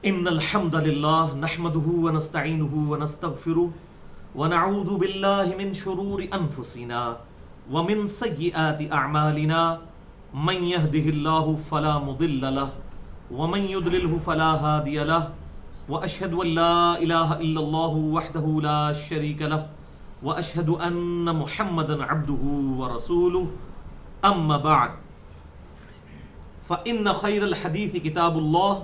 ان الحمد للہ نحمده ونستعینه ونستغفره ونعوذ باللہ من شرور انفسنا ومن سیئات اعمالنا من يهده الله فلا مضل له ومن يضلله فلا هادي له واشهد ان لا اله الا الله وحده لا شريك له واشهد ان محمدا عبده ورسوله اما بعد فان خير الحديث كتاب الله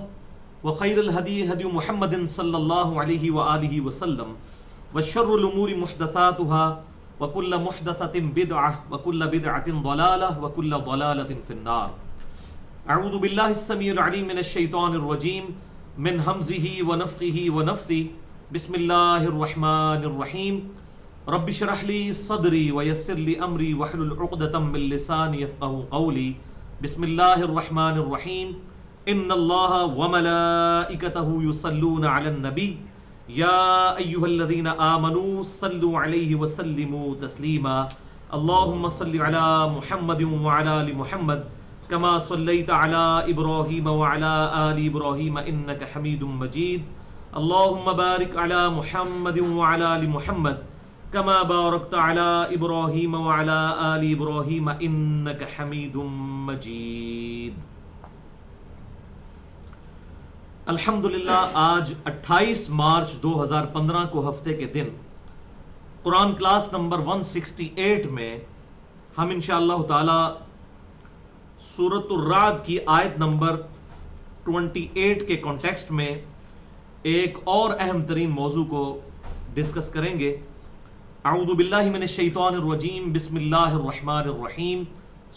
وخير الهدي هدي محمد صلى الله عليه وآله وسلم وشر الأمور محدثاتها وكل محدثة بدعة وكل بدعة ضلالة وكل ضلالة في النار. أعوذ بالله السميع العليم من الشيطان الرجيم من همزه ونفخه ونفثه. بسم الله الرحمن الرحيم. رب اشرح لي صدري ويسر لي أمري واحلل عقدة من لساني يفقهوا قولي. بسم الله الرحمن الرحيم. ان اللہ وملائکتہ یصلون علی النبی یا ایہا الذین آمنوا صلوا علیہ وسلموا تسلیما. اللہم صل علی محمد وعلی آل محمد کما صلیت علی ابراہیم وعلی آل ابراہیم انک حمید مجید. اللہم بارک علی محمد وعلی آل محمد کما بارکت علی ابراہیم وعلی آل ابراہیم انک حمید مجید. الحمدللہ آج 28 مارچ 2015 کو ہفتے کے دن قرآن کلاس نمبر 168 میں ہم انشاءاللہ تعالی سورۃ الرعد کی آیت نمبر 28 کے کانٹیکسٹ میں ایک اور اہم ترین موضوع کو ڈسکس کریں گے. اعوذ باللہ من الشیطان الرجیم. بسم اللہ الرحمن الرحیم.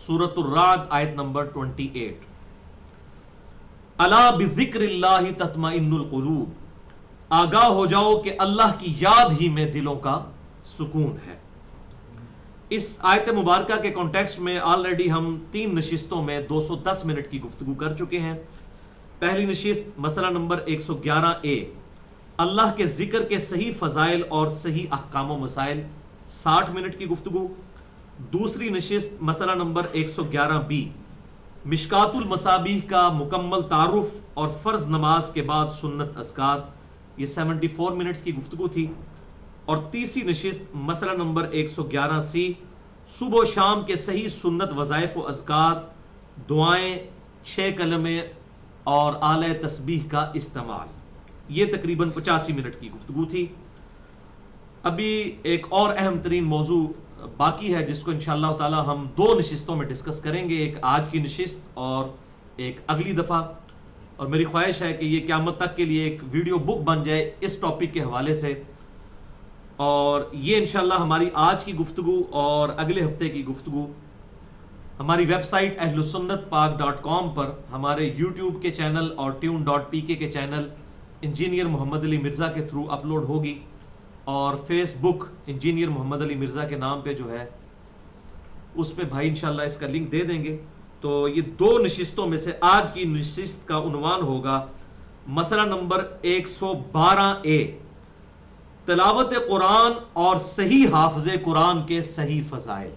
سورۃ الرعد آیت نمبر 28. الا بذکر اللہ تطمئن القلوب. آگاہ ہو جاؤ کہ اللہ کی یاد ہی میں دلوں کا سکون ہے. اس آیت مبارکہ کے کانٹیکسٹ میں آلریڈی ہم 3 نشستوں میں 210 منٹ کی گفتگو کر چکے ہیں. پہلی نشست مسئلہ نمبر 111A اللہ کے ذکر کے صحیح فضائل اور صحیح احکام و مسائل 60 منٹ کی گفتگو. دوسری نشست مسئلہ نمبر 111B مشکات المصابیح کا مکمل تعارف اور فرض نماز کے بعد سنت اذکار، یہ 74 منٹس کی گفتگو تھی. اور تیسری نشست مسئلہ نمبر 111C صبح و شام کے صحیح سنت وظائف و اذکار، دعائیں، 6 کلمے اور اعلی تسبیح کا استعمال، یہ تقریباً 85 منٹ کی گفتگو تھی. ابھی ایک اور اہم ترین موضوع باقی ہے جس کو انشاءاللہ تعالی ہم 2 نشستوں میں ڈسکس کریں گے، ایک آج کی نشست اور ایک اگلی دفعہ. اور میری خواہش ہے کہ یہ قیامت تک کے لیے ایک ویڈیو بک بن جائے اس ٹاپک کے حوالے سے. اور یہ انشاءاللہ ہماری آج کی گفتگو اور اگلے ہفتے کی گفتگو ہماری ویب سائٹ اہلسنتپاک.com پر، ہمارے یوٹیوب کے چینل اور tune.pk کے چینل انجینئر محمد علی مرزا کے تھرو اپلوڈ ہوگی، اور فیس بک انجینئر محمد علی مرزا کے نام پہ جو ہے اس پہ بھائی انشاءاللہ اس کا لنک دے دیں گے. تو یہ 2 نشستوں میں سے آج کی نشست کا عنوان ہوگا مسئلہ نمبر 112A تلاوت قرآن اور صحیح حافظ قرآن کے صحیح فضائل.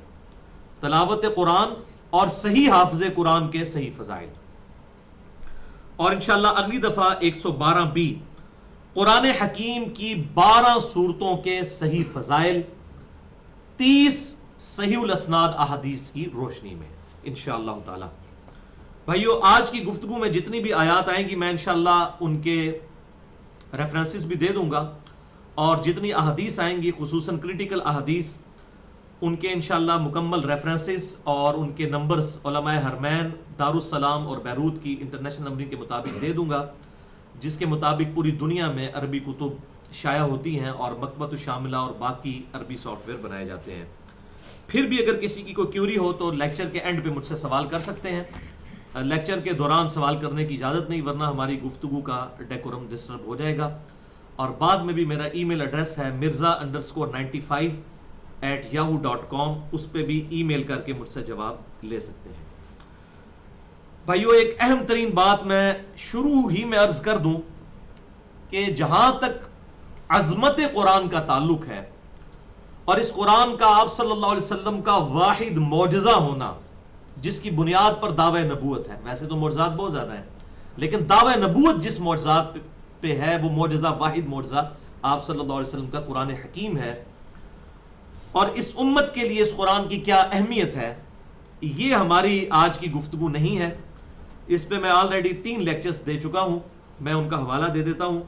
تلاوت قرآن اور صحیح حافظ قرآن کے صحیح فضائل. اور انشاءاللہ اگلی دفعہ 112B قرآن حکیم کی 12 سورتوں کے صحیح فضائل 30 صحیح الاسناد احادیث کی روشنی میں انشاءاللہ تعالی. بھائیو آج کی گفتگو میں جتنی بھی آیات آئیں گی میں انشاءاللہ ان کے ریفرنسز بھی دے دوں گا، اور جتنی احادیث آئیں گی خصوصاً کریٹیکل احادیث ان کے انشاءاللہ مکمل ریفرنسز اور ان کے نمبرز علماء حرمین، دارالسلام اور بیروت کی انٹرنیشنل نمبرنگ کے مطابق دے دوں گا، جس کے مطابق پوری دنیا میں عربی کتب شائع ہوتی ہیں اور مکتبۃ الشاملہ اور باقی عربی سافٹ ویئر بنائے جاتے ہیں. پھر بھی اگر کسی کی کوئی کیوری ہو تو لیکچر کے اینڈ پہ مجھ سے سوال کر سکتے ہیں. لیکچر کے دوران سوال کرنے کی اجازت نہیں، ورنہ ہماری گفتگو کا ڈیکورم ڈسٹرب ہو جائے گا. اور بعد میں بھی میرا ای میل ایڈریس ہے mirza_95@yahoo.com، اس پہ بھی ای میل کر کے مجھ سے جواب لے سکتے ہیں. بھائیو ایک اہم ترین بات میں شروع ہی میں عرض کر دوں کہ جہاں تک عظمت قرآن کا تعلق ہے اور اس قرآن کا آپ صلی اللہ علیہ وسلم کا واحد معجزہ ہونا جس کی بنیاد پر دعوی نبوت ہے، ویسے تو معجزات بہت زیادہ ہیں لیکن دعوی نبوت جس معجزات پہ ہے وہ معجزہ واحد معجزہ آپ صلی اللہ علیہ وسلم کا قرآن حکیم ہے. اور اس امت کے لیے اس قرآن کی کیا اہمیت ہے یہ ہماری آج کی گفتگو نہیں ہے. اس پہ میں آلریڈی 3 لیکچرز دے چکا ہوں, میں ان کا حوالہ دے دیتا ہوں.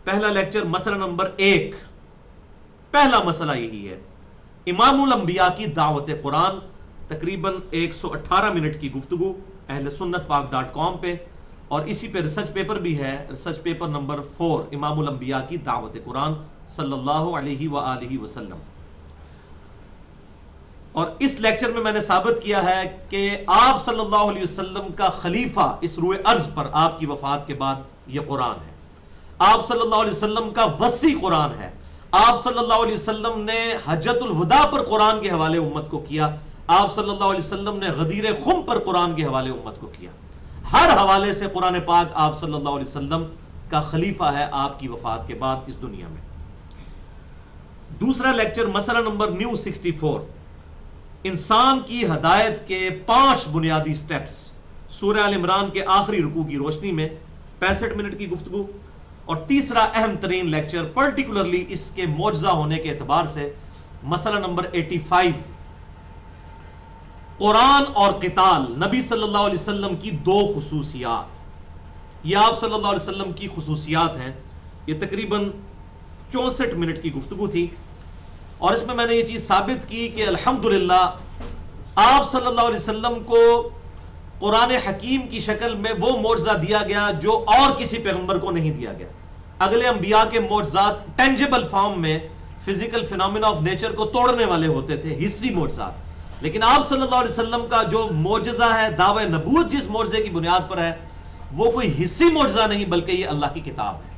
پہلا لیکچر مسئلہ نمبر 1, پہلا مسئلہ یہی ہے امام الانبیاء کی دعوت قرآن, تقریباً 118 منٹ کی گفتگو اہل سنت پاک.com پہ, اور اسی پہ ریسرچ پیپر بھی ہے, ریسرچ پیپر نمبر 4 امام الانبیاء کی دعوت قرآن صلی اللہ علیہ وآلہ وسلم. اور اس لیکچر میں میں نے ثابت کیا ہے کہ آپ صلی اللہ علیہ وسلم کا خلیفہ اس روئے ارض پر آپ کی وفات کے بعد یہ قرآن ہے. آپ صلی اللہ علیہ وسلم کا وسیع قرآن ہے. آپ صلی اللہ علیہ وسلم نے حجۃ الوداع پر قرآن کے حوالے امت کو کیا. آپ صلی اللہ علیہ وسلم نے غدیر خم پر قرآن کے حوالے امت کو کیا. ہر حوالے سے قرآن پاک آپ صلی اللہ علیہ وسلم کا خلیفہ ہے آپ کی وفات کے بعد اس دنیا میں. دوسرا لیکچر مسئلہ نمبر نیو 64, انسان کی ہدایت کے 5 بنیادی سٹیپس, سورہ آل عمران کے آخری رکوع کی روشنی میں 65 منٹ کی گفتگو. اور تیسرا اہم ترین لیکچر پرٹیکولرلی اس کے معجزہ ہونے کے اعتبار سے مسئلہ نمبر 85, قرآن اور قتال, نبی صلی اللہ علیہ وسلم کی 2 خصوصیات. یہ آپ صلی اللہ علیہ وسلم کی خصوصیات ہیں. یہ تقریباً 64 منٹ کی گفتگو تھی, اور اس میں نے یہ چیز ثابت کی کہ الحمدللہ آپ صلی اللہ علیہ وسلم کو قرآن حکیم کی شکل میں وہ معجزہ دیا گیا جو اور کسی پیغمبر کو نہیں دیا گیا. اگلے انبیاء کے معجزات ٹینجیبل فارم میں فزیکل فینومینا آف نیچر کو توڑنے والے ہوتے تھے, حسی معجزات. لیکن آپ صلی اللہ علیہ وسلم کا جو معجزہ ہے, دعوی نبوت جس معجزے کی بنیاد پر ہے, وہ کوئی حسی معجزہ نہیں بلکہ یہ اللہ کی کتاب ہے.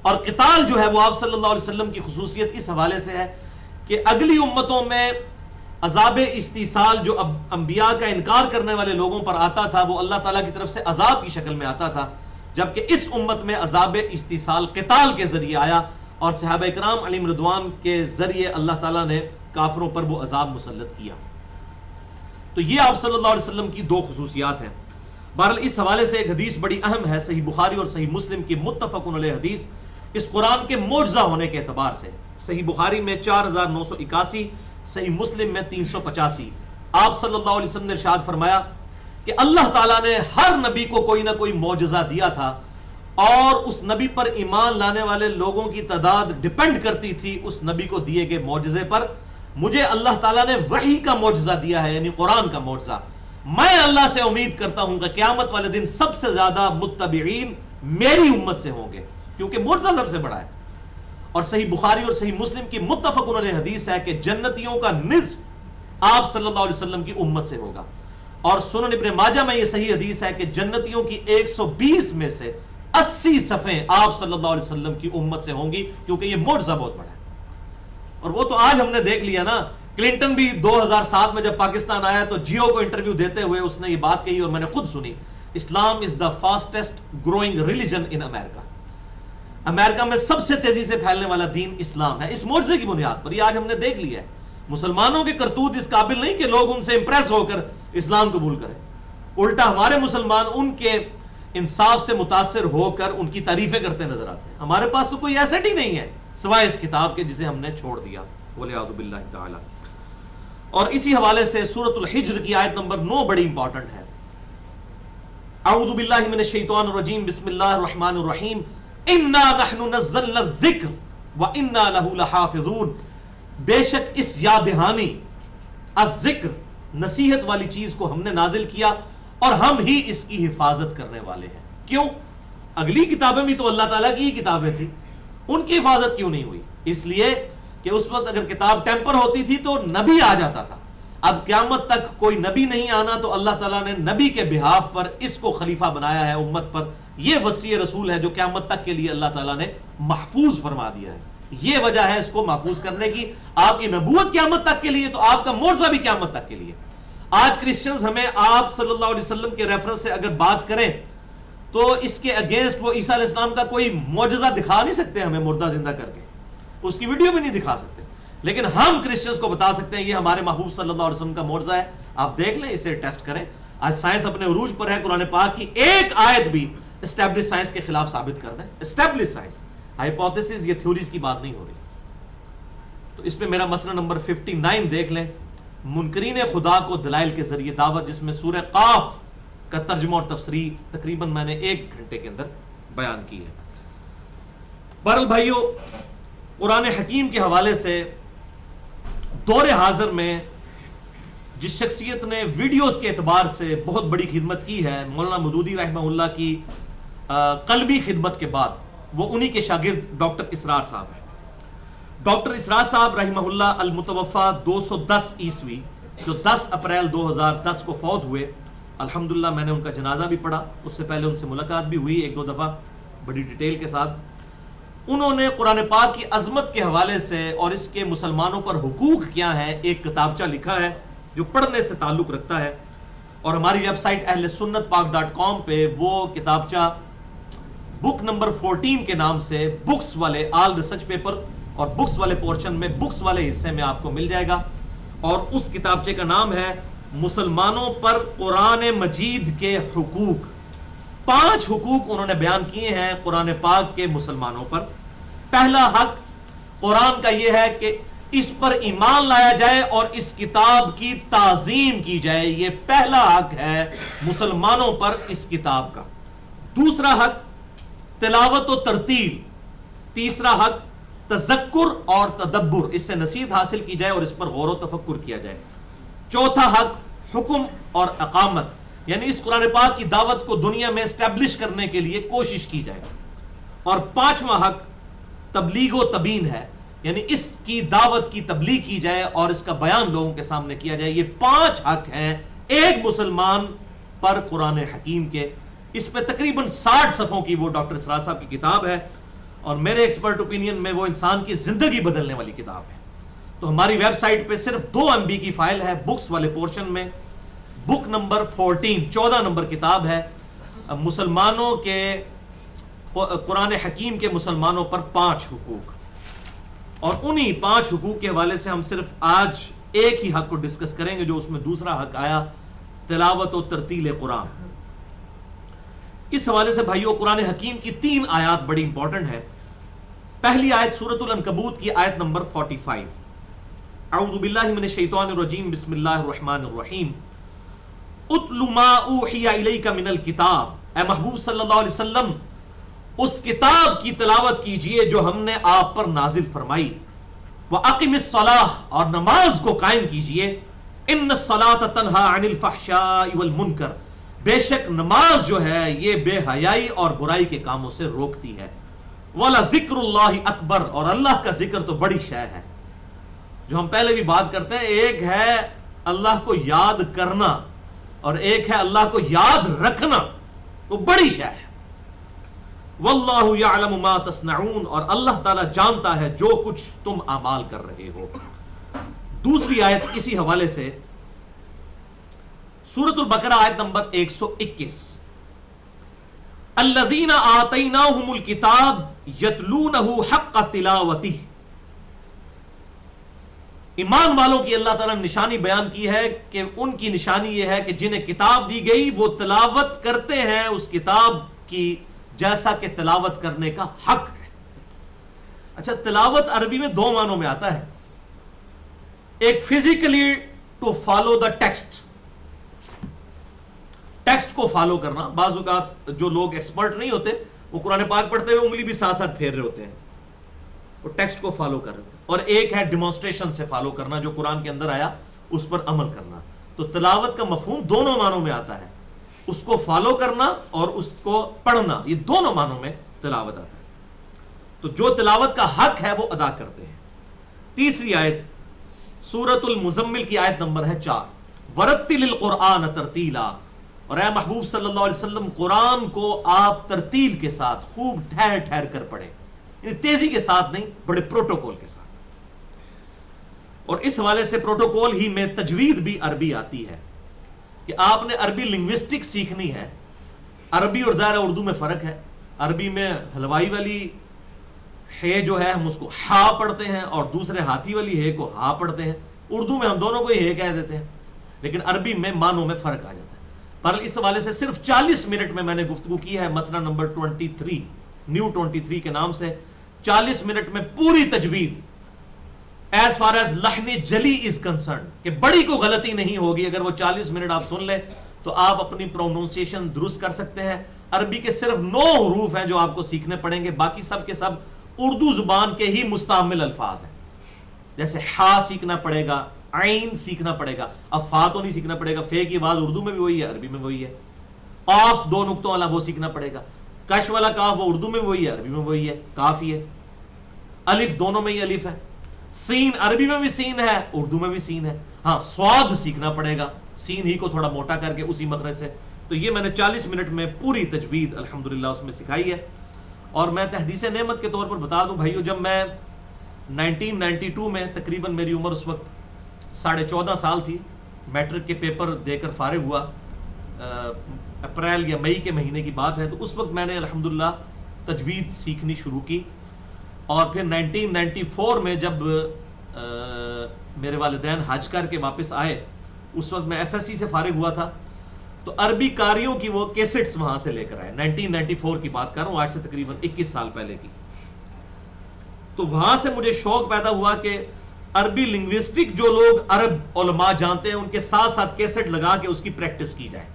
اور قتال جو ہے وہ آپ صلی اللہ علیہ وسلم کی خصوصیت اس حوالے سے ہے کہ اگلی امتوں میں عذاب استیصال جو انبیاء کا انکار کرنے والے لوگوں پر آتا تھا وہ اللہ تعالیٰ کی طرف سے عذاب کی شکل میں آتا تھا, جبکہ اس امت میں عذاب استیصال قتال کے ذریعے آیا, اور صحابہ اکرام علیہم رضوان کے ذریعے اللہ تعالیٰ نے کافروں پر وہ عذاب مسلط کیا. تو یہ آپ صلی اللہ علیہ وسلم کی 2 خصوصیات ہیں. بہرحال اس حوالے سے ایک حدیث بڑی اہم ہے, صحیح بخاری اور صحیح مسلم کی متفق علیہ حدیث اس قرآن کے معجزہ ہونے کے اعتبار سے. صحیح بخاری میں 4981, صحیح مسلم میں 385. آپ صلی اللہ علیہ وسلم نے ارشاد فرمایا کہ اللہ تعالیٰ نے ہر نبی کو کوئی نہ کوئی معجزہ دیا تھا, اور اس نبی پر ایمان لانے والے لوگوں کی تعداد ڈیپینڈ کرتی تھی اس نبی کو دیے گئے معجزے پر. مجھے اللہ تعالیٰ نے وحی کا معجزہ دیا ہے, یعنی قرآن کا معجزہ. میں اللہ سے امید کرتا ہوں کہ قیامت والے دن سب سے زیادہ متبعین میری امت سے ہوں گے, کیونکہ معجزہ سب سے بڑا ہے. اور صحیح بخاری اور صحیح مسلم کی متفق علیہ حدیث ہے کہ جنتیوں کا نصف آپ صلی اللہ علیہ وسلم کی امت سے ہوگا. اور سنن ابن ماجہ میں یہ صحیح حدیث ہے کہ جنتیوں کی 120 میں سے 80 صفیں آپ صلی اللہ علیہ وسلم کی امت سے ہوں گی, کیونکہ یہ معجزہ بہت بڑا ہے. اور وہ تو آج ہم نے دیکھ لیا نا, کلنٹن بھی 2007 میں جب پاکستان آیا تو جیو کو انٹرویو دیتے ہوئے اس نے یہ بات کہی, اور میں نے خود سنی, اسلام از دا فاسٹسٹ گروئنگ ریلیجن ان امریکہ. امریکہ میں سب سے تیزی سے پھیلنے والا دین اسلام ہے, اس معجزے کی بنیاد پر. یہ آج ہم نے دیکھ لیا ہے. مسلمانوں کے کرتوت اس قابل نہیں کہ لوگ ان سے امپریس ہو کر اسلام قبول کریں, الٹا ہمارے مسلمان ان کے انصاف سے متاثر ہو کر ان کی تعریفیں کرتے نظر آتے ہیں. ہمارے پاس تو کوئی ایسٹ ہی نہیں ہے سوائے اس کتاب کے جسے ہم نے چھوڑ دیا, والعیاذ باللہ تعالی. اور اسی حوالے سے سورۃ الحجر کی آیت نمبر 9 بڑی امپورٹنٹ ہے. اعوذ باللہ من الشیطان الرجیم, بسم اللہ الرحمن الرحیم, انا نحن نزلنا الذکر وانا لہ لحافظون. بے شک اس یاد دہانی الذکر نصیحت والی چیز کو ہم نے نازل کیا اور ہم ہی اس کی حفاظت کرنے والے ہیں. کیوں؟ اگلی کتابیں بھی تو اللہ تعالیٰ کی ہی کتابیں تھیں, ان کی حفاظت کیوں نہیں ہوئی؟ اس لیے کہ اس وقت اگر کتاب ٹیمپر ہوتی تھی تو نبی آ جاتا تھا. اب قیامت تک کوئی نبی نہیں آنا, تو اللہ تعالیٰ نے نبی کے بہاف پر اس کو خلیفہ بنایا ہے امت پر. یہ وصی رسول ہے جو قیامت تک کے لیے اللہ تعالیٰ نے محفوظ فرما دیا ہے. یہ وجہ ہے اس کو محفوظ کرنے کی. آپ کی نبوت قیامت تک کے لیے, تو آپ کا معجزہ بھی قیامت تک کے لیے. آج کرسچنز ہمیں آپ صلی اللہ علیہ وسلم کے ریفرنس سے اگر بات کریں تو اس کے اگینسٹ وہ عیسیٰ علیہ السلام کا کوئی معجزہ دکھا نہیں سکتے ہمیں مردہ زندہ کر کے, اس کی ویڈیو بھی نہیں دکھا سکتے. لیکن ہم کرسچنز کو بتا سکتے ہیں یہ ہمارے محبوب صلی اللہ علیہ وسلم کا معجزہ ہے, آپ دیکھ لیں, اسے ٹیسٹ کریں. آج سائنس اپنے عروج پر ہے، قرآن پاک کی ایک آیت بھی اسٹیبلش سائنس کے خلاف ثابت کر دیں. اسٹیبلش سائنس، ہائپوتھیسس، یہ تھیوریز کی بات نہیں ہو رہی. تو اس پہ میرا مسئلہ نمبر 59 دیکھ لیں، منکرین خدا کو دلائل کے ذریعے دعوت، جس میں سورہ قاف کا ترجمہ اور تفسیر تقریباً میں نے 1 گھنٹے کے اندر بیان کی ہے. بہرحال بھائیو، قرآن حکیم کے حوالے سے دور حاضر میں جس شخصیت نے ویڈیوز کے اعتبار سے بہت بڑی خدمت کی ہے، مولانا مودودی رحمہ اللہ کی قلبی خدمت کے بعد، وہ انہی کے شاگرد ڈاکٹر اسرار صاحب ہیں. ڈاکٹر اسرار صاحب رحمہ اللہ المتوفہ 210 عیسوی، جو 10 اپریل 2010 کو فوت ہوئے. الحمدللہ میں نے ان کا جنازہ بھی پڑھا، اس سے پہلے ان سے ملاقات بھی ہوئی 1-2 دفعہ بڑی ڈیٹیل کے ساتھ. انہوں نے قرآن پاک کی عظمت کے حوالے سے اور اس کے مسلمانوں پر حقوق کیا ہے ایک کتابچہ لکھا ہے جو پڑھنے سے تعلق رکھتا ہے، اور ہماری ویب سائٹ اہل سنت پاک.com پہ وہ کتابچہ بک نمبر 14 کے نام سے بکس والے آل ریسرچ پیپر اور بکس والے پورشن میں بکس والے حصے میں آپ کو مل جائے گا. اور اس کتابچے کا نام ہے مسلمانوں پر قرآن مجید کے حقوق. 5 حقوق انہوں نے بیان کیے ہیں قرآن پاک کے مسلمانوں پر. پہلا حق قرآن کا یہ ہے کہ اس پر ایمان لایا جائے اور اس کتاب کی تعظیم کی جائے. یہ پہلا حق ہے مسلمانوں پر اس کتاب کا. دوسرا حق تلاوت و ترتیل. تیسرا حق تذکر اور تدبر، اس سے نصیحت حاصل کی جائے اور اس پر غور و تفکر کیا جائے. چوتھا حق حکم اور اقامت، یعنی اس قرآن پاک کی دعوت کو دنیا میں اسٹیبلش کرنے کے لیے کوشش کی جائے. اور 5واں حق تبلیغ و تبین ہے، یعنی اس کی دعوت کی تبلیغ کی جائے اور اس کا بیان لوگوں کے سامنے کیا جائے. یہ 5 حق ہیں ایک مسلمان پر قرآن حکیم کے. اس پہ تقریباً 60 صفحوں کی وہ ڈاکٹر اسرار صاحب کی کتاب ہے، اور میرے ایکسپرٹ اوپینین میں وہ انسان کی زندگی بدلنے والی کتاب ہے. تو ہماری ویب سائٹ پہ صرف 2 MB کی فائل ہے بکس والے پورشن میں. بک نمبر 14 نمبر کتاب ہے مسلمانوں کے قرآن حکیم کے مسلمانوں پر 5 حقوق. اور انہی 5 حقوق کے حوالے سے ہم صرف آج ایک ہی حق کو ڈسکس کریں گے، جو اس میں دوسرا حق آیا، تلاوت و ترتیل قرآن. اس حوالے سے بھائیو قرآن حکیم کی 3 آیات بڑی امپورٹنٹ ہیں. پہلی آیت سورۃ العنکبوت کی آیت نمبر 45. اعوذ باللہ من الشیطان الرجیم، بسم اللہ الرحمن الرحیم. اتل ما اوحی الیک من الکتاب، اے محبوب صلی اللہ علیہ وسلم اس کتاب کی تلاوت کیجئے جو ہم نے آپ پر نازل فرمائی. وَأَقِمِ الصَّلَاةَ، اور نماز کو قائم کیجئے. إِنَّ الصَّلَاةَ تَنْهَا عَنِ الْفَحْشَاءِ وَالْمُنْكَرِ، بے شک نماز جو ہے یہ بے حیائی اور برائی کے کاموں سے روکتی ہے. وَلَذِكْرُ اللَّهِ أَكْبَرُ، اور اللہ کا ذکر تو بڑی شے ہے. جو ہم پہلے بھی بات کرتے ہیں، ایک ہے اللہ کو یاد کرنا اور ایک ہے اللہ کو یاد رکھنا، وہ بڑی شے ہے. واللہ یعلم ما تصنعون، اور اللہ تعالیٰ جانتا ہے جو کچھ تم اعمال کر رہے ہو. دوسری آیت اسی حوالے سے سورۃ البقرہ آیت نمبر 121. الذین آتیناہم الکتاب یتلونہ حق تلاوتہ. ایمان والوں کی اللہ تعالیٰ نے نشانی بیان کی ہے کہ ان کی نشانی یہ ہے کہ جنہیں کتاب دی گئی وہ تلاوت کرتے ہیں اس کتاب کی جیسا کہ تلاوت کرنے کا حق ہے. اچھا، تلاوت عربی میں 2 معنوں میں آتا ہے. ایک physically to follow the text, text کو فالو کرنا. بعض اوقات جو لوگ ایکسپرٹ نہیں ہوتے وہ قرآن پاک پڑھتے ہوئے انگلی بھی ساتھ ساتھ پھیر رہے ہوتے ہیں، وہ ٹیکسٹ کو فالو کر رہے ہوتے ہیں. اور ایک ہے ڈیمونسٹریشن سے فالو کرنا، جو قرآن کے اندر آیا اس پر عمل کرنا. تو تلاوت کا مفہوم دونوں معنوں میں آتا ہے، اس کو فالو کرنا اور اس کو پڑھنا، یہ دونوں معنوں میں تلاوت آتا ہے. تو جو تلاوت کا حق ہے وہ ادا کرتے ہیں. تیسری آیت سورۃ المزمل کی آیت نمبر ہے 4. ورتل القرآن ترتیلا، اور اے محبوب صلی اللہ علیہ وسلم قرآن کو آپ ترتیل کے ساتھ خوب ٹھہر ٹھہر کر پڑھیں، یعنی تیزی کے ساتھ نہیں، بڑے پروٹوکول کے ساتھ. اور اس حوالے سے پروٹوکول ہی میں تجوید بھی عربی آتی ہے کہ آپ نے عربی لنگوسٹک سیکھنی ہے. عربی اور ظاہر اردو میں فرق ہے. عربی میں حلوائی والی ہے جو ہے ہم اس کو ہا پڑھتے ہیں اور دوسرے ہاتھی والی ہے کو ہا پڑھتے ہیں. اردو میں ہم دونوں کو ہی ہے کہہ دیتے ہیں، لیکن عربی میں معنوں میں فرق آ جاتا ہے. پر اس حوالے سے صرف 40 منٹ میں نے گفتگو کی ہے، مسئلہ نمبر 23 نیو 23 کے نام سے 40 منٹ میں پوری تجوید ایز فار ایز لحن جلی از کنسرن کہ بڑی کوئی غلطی نہیں ہوگی اگر وہ 40 منٹ آپ سن لیں تو آپ اپنی پروننسیشن درست کر سکتے ہیں. عربی کے صرف 9 حروف ہیں جو آپ کو سیکھنے پڑیں گے، باقی سب کے سب اردو زبان کے ہی مستعمل الفاظ ہیں. جیسے ہا سیکھنا پڑے گا، عین سیکھنا پڑے گا، اب فا تو نہیں سیکھنا پڑے گا، فے کی آواز اردو میں بھی وہی ہے عربی میں وہی ہے. قاف 2 نقطوں والا وہ سیکھنا پڑے گا، کش والا کاف وہ اردو میں وہی ہے عربی میں وہی ہے، کاف ہی ہے. الف دونوں میں ہی الف ہے. سین عربی میں بھی سین ہے اردو میں بھی سین ہے. ہاں سواد سیکھنا پڑے گا، سین ہی کو تھوڑا موٹا کر کے اسی مخرج سے. تو یہ میں نے 40 منٹ میں پوری تجوید الحمدللہ اس میں سکھائی ہے. اور میں تحدیث نعمت کے طور پر بتا دوں بھائیو، جب میں 1992 میں تقریباً میری عمر اس وقت 14.5 سال تھی، میٹرک کے پیپر دے کر فارغ ہوا، اپریل یا مئی کے مہینے کی بات ہے. تو اس وقت میں نے الحمدللہ تجوید سیکھنی شروع کی. اور پھر 1994 میں جب میرے والدین حج کر کے واپس آئے، اس وقت میں ایف ایس سی سے فارغ ہوا تھا، تو عربی قاریوں کی وہ کیسٹس وہاں سے لے کر آئے. 1994 کی بات کر رہا ہوں، آج سے تقریباً 21 سال پہلے کی. تو وہاں سے مجھے شوق پیدا ہوا کہ عربی لنگوسٹک جو لوگ عرب علماء جانتے ہیں ان کے ساتھ ساتھ کیسٹ لگا کے اس کی پریکٹس کی جائے.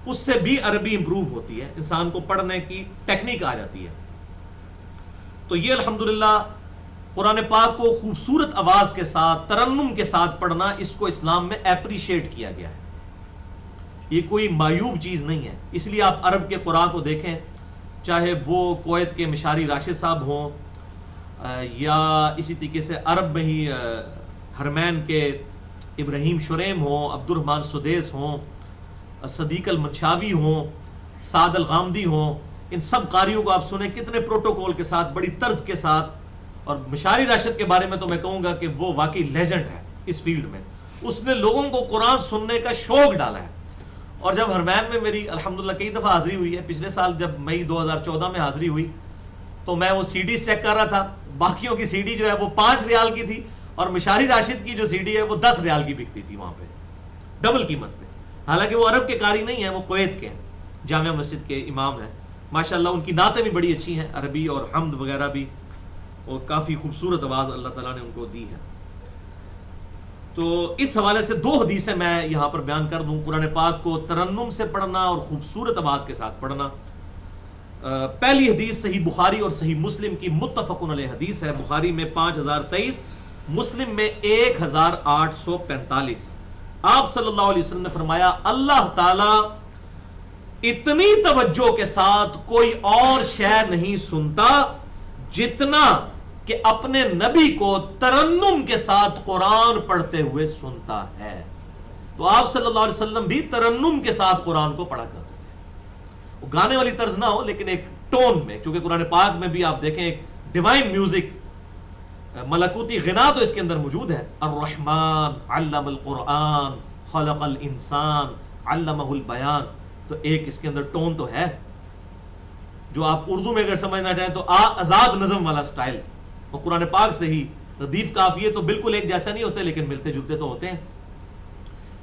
اس سے بھی عربی امپروو ہوتی ہے، انسان کو پڑھنے کی ٹیکنیک آ جاتی ہے. تو یہ الحمدللہ قرآن پاک کو خوبصورت آواز کے ساتھ ترنم کے ساتھ پڑھنا، اس کو اسلام میں اپریشیٹ کیا گیا ہے. یہ کوئی معیوب چیز نہیں ہے. اس لیے آپ عرب کے قرآن کو دیکھیں، چاہے وہ کویت کے مشاری راشد صاحب ہوں یا اسی طریقے سے عرب میں ہی حرمین کے ابراہیم شریم ہوں، عبد الرحمن سدیس ہوں، صدیق المنشاوی ہوں، سعد الغامدی ہوں، ان سب قاریوں کو آپ سنیں کتنے پروٹوکول کے ساتھ، بڑی طرز کے ساتھ. اور مشاری راشد کے بارے میں تو میں کہوں گا کہ وہ واقعی لیجنڈ ہے اس فیلڈ میں. اس نے لوگوں کو قرآن سننے کا شوق ڈالا ہے. اور جب حرمین میں میری الحمدللہ کئی دفعہ حاضری ہوئی ہے، پچھلے سال جب مئی 2014 میں حاضری ہوئی تو میں وہ سی ڈی چیک کر رہا تھا. باقیوں کی سی ڈی جو ہے وہ 5 ریال کی تھی اور مشاری راشد کی جو سی ڈی ہے وہ 10 ریال کی بکتی تھی وہاں پہ، ڈبل قیمت پہ. حالانکہ وہ عرب کے قاری نہیں ہیں، وہ کویت کے ہیں، جامعہ مسجد کے امام ہیں ماشاءاللہ. ان کی نعتیں بھی بڑی اچھی ہیں، عربی اور حمد وغیرہ بھی، اور کافی خوبصورت آواز اللہ تعالیٰ نے ان کو دی ہے. تو اس حوالے سے 2 حدیثیں میں یہاں پر بیان کر دوں. قرآن پاک کو ترنم سے پڑھنا اور خوبصورت آواز کے ساتھ پڑھنا. پہلی حدیث صحیح بخاری اور صحیح مسلم کی متفق علیہ حدیث ہے. بخاری میں 5023، مسلم میں 1845. آپ صلی اللہ علیہ وسلم نے فرمایا، اللہ تعالی اتنی توجہ کے ساتھ کوئی اور شے نہیں سنتا جتنا کہ اپنے نبی کو ترنم کے ساتھ قرآن پڑھتے ہوئے سنتا ہے. تو آپ صلی اللہ علیہ وسلم بھی ترنم کے ساتھ قرآن کو پڑھا کرتے تھے. وہ گانے والی طرز نہ ہو لیکن ایک ٹون میں، کیونکہ قرآن پاک میں بھی آپ دیکھیں ایک ڈیوائن میوزک، ملکوتی غنا تو اس کے اندر موجود ہے. الرحمن علم القرآن خلق الانسان علمہ البیان. تو ایک اس کے اندر ٹون تو ہے جو آپ اردو میں اگر سمجھنا چاہیں تو آزاد نظم والا سٹائل. اور قرآن پاک سے ہی ردیف قافیے تو بالکل ایک جیسا نہیں ہوتے لیکن ملتے جلتے تو ہوتے ہیں.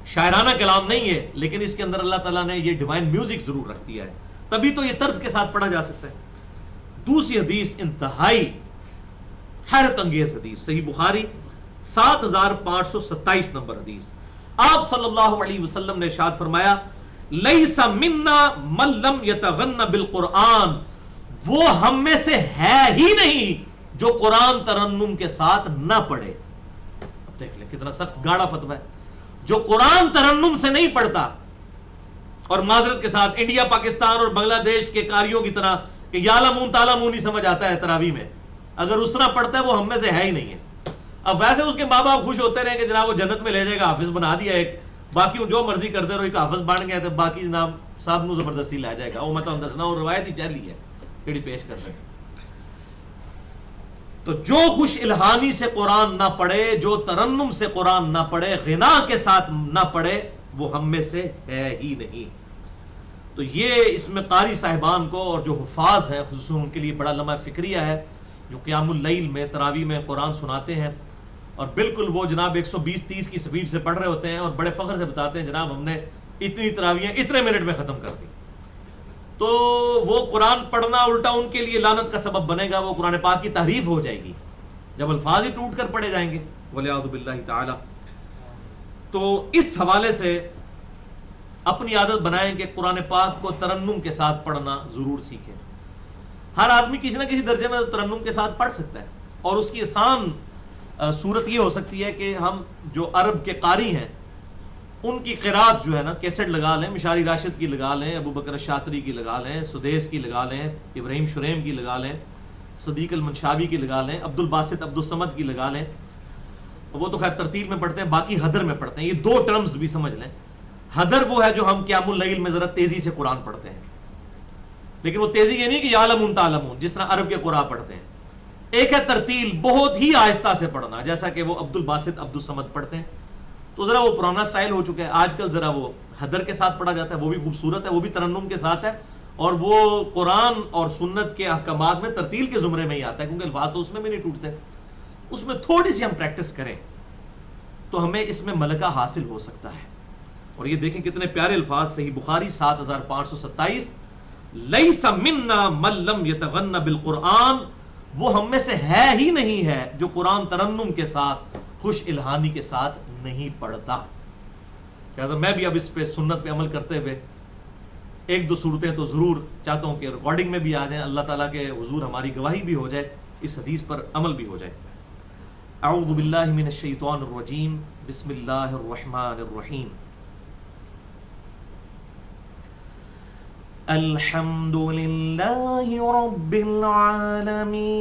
شاعرانہ کلام نہیں ہے لیکن اس کے اندر اللہ تعالیٰ نے یہ ڈیوائن میوزک ضرور رکھ دیا ہے، تبھی تو یہ طرز کے ساتھ پڑھا جا سکتا ہے. دوسری حدیث انتہائی حیرت انگیز حدیث، صحیح بخاری 7527 نمبر حدیث. آپ صلی اللہ علیہ وسلم نے ارشاد فرمایا، لیس منا من لم یتغن بالقرآن، وہ ہم میں سے ہے ہی نہیں جو قرآن ترنم کے ساتھ نہ پڑھے. اب دیکھ لیں کتنا سخت گاڑا فتویٰ ہے. جو قرآن ترنم سے نہیں پڑھتا، اور معذرت کے ساتھ انڈیا پاکستان اور بنگلہ دیش کے قاریوں کی طرح کہ یعلمون تعلمون نہیں سمجھ آتا ہے تراویح میں، اگر اس طرح پڑھتا ہے وہ ہم میں سے ہے ہی نہیں ہے. اب ویسے اس کے ماں باپ خوش ہوتے رہے کہ جناب وہ جنت میں لے جائے گا، حافظ بنا دیا ایک، باقی جو مرضی کرتے رہو، ایک حافظ بن گیا تو باقی جناب صاحب نو زبردستی لے جائے گا. وہ میں تو دسنا اور روایت ہی چلی ہے جڑی پیش کر رہے. تو جو خوش الہانی سے قرآن نہ پڑھے، جو ترنم سے قرآن نہ پڑھے، غنا کے ساتھ نہ پڑھے، وہ ہم میں سے ہے ہی نہیں. تو یہ اس میں قاری صاحبان کو اور جو حفاظ ہیں خصوصاً ان کے لیے بڑا لمحہ فکریہ ہے، جو قیام اللیل میں تراویح میں قرآن سناتے ہیں اور بالکل وہ جناب 120-30 کی سپیڈ سے پڑھ رہے ہوتے ہیں اور بڑے فخر سے بتاتے ہیں جناب ہم نے اتنی تراویحیں اتنے منٹ میں ختم کر دی. تو وہ قرآن پڑھنا الٹا ان کے لیے لعنت کا سبب بنے گا. وہ قرآن پاک کی تحریف ہو جائے گی جب الفاظ ہی ٹوٹ کر پڑھے جائیں گے والعیاذ باللہ تعالی. تو اس حوالے سے اپنی عادت بنائیں کہ قرآن پاک کو ترنم کے ساتھ پڑھنا ضرور سیکھیں. ہر آدمی کسی نہ کسی درجے میں ترنم کے ساتھ پڑھ سکتا ہے, اور اس کی آسان صورت یہ ہو سکتی ہے کہ ہم جو عرب کے قاری ہیں ان کی قرات جو ہے نا کیسٹ لگا لیں, مشاری راشد کی لگا لیں, ابو بکر شاطری کی لگا لیں, سدیس کی لگا لیں, ابراہیم شریم کی لگا لیں, صدیق المنشاوی کی لگا لیں, عبد الباسط عبد الصمد کی لگا لیں. وہ تو خیر ترتیل میں پڑھتے ہیں, باقی حدر میں پڑھتے ہیں. یہ دو ٹرمز بھی سمجھ لیں. حدر وہ ہے جو ہم قیام اللیل میں ذرا تیزی سے قرآن پڑھتے ہیں, لیکن وہ تیزی یہ نہیں کہ یعلمون تعلمون جس طرح عرب کے قراء پڑھتے ہیں. ایک ہے ترتیل, بہت ہی آہستہ سے پڑھنا, جیسا کہ وہ عبد الباسط عبد الصمد پڑھتے ہیں. تو ذرا وہ پرانا سٹائل ہو چکا ہے. آج کل ذرا وہ حدر کے ساتھ پڑھا جاتا ہے, وہ بھی خوبصورت ہے, وہ بھی ترنم کے ساتھ ہے, اور وہ قرآن اور سنت کے احکامات میں ترتیل کے زمرے میں ہی آتا ہے, کیونکہ الفاظ تو اس میں بھی نہیں ٹوٹتے. اس میں تھوڑی سی ہم پریکٹس کریں تو ہمیں اس میں ملکہ حاصل ہو سکتا ہے. اور یہ دیکھیں کتنے پیارے الفاظ. صحیح بخاری 7527, لیس منا من لم یتغن بالقرآن, وہ ہم میں سے ہے ہی نہیں ہے جو قرآن ترنم کے ساتھ خوش الہانی کے ساتھ نہیں پڑھتا. لہٰذا میں بھی اب اس پہ سنت پہ عمل کرتے ہوئے ایک دو صورتیں تو ضرور چاہتا ہوں کہ ریکارڈنگ میں بھی آ جائیں, اللہ تعالیٰ کے حضور ہماری گواہی بھی ہو جائے, اس حدیث پر عمل بھی ہو جائے. اعوذ باللہ من الشیطان الرجیم, بسم اللہ الرحمن الرحیم. الحمد للہ رب العالمین,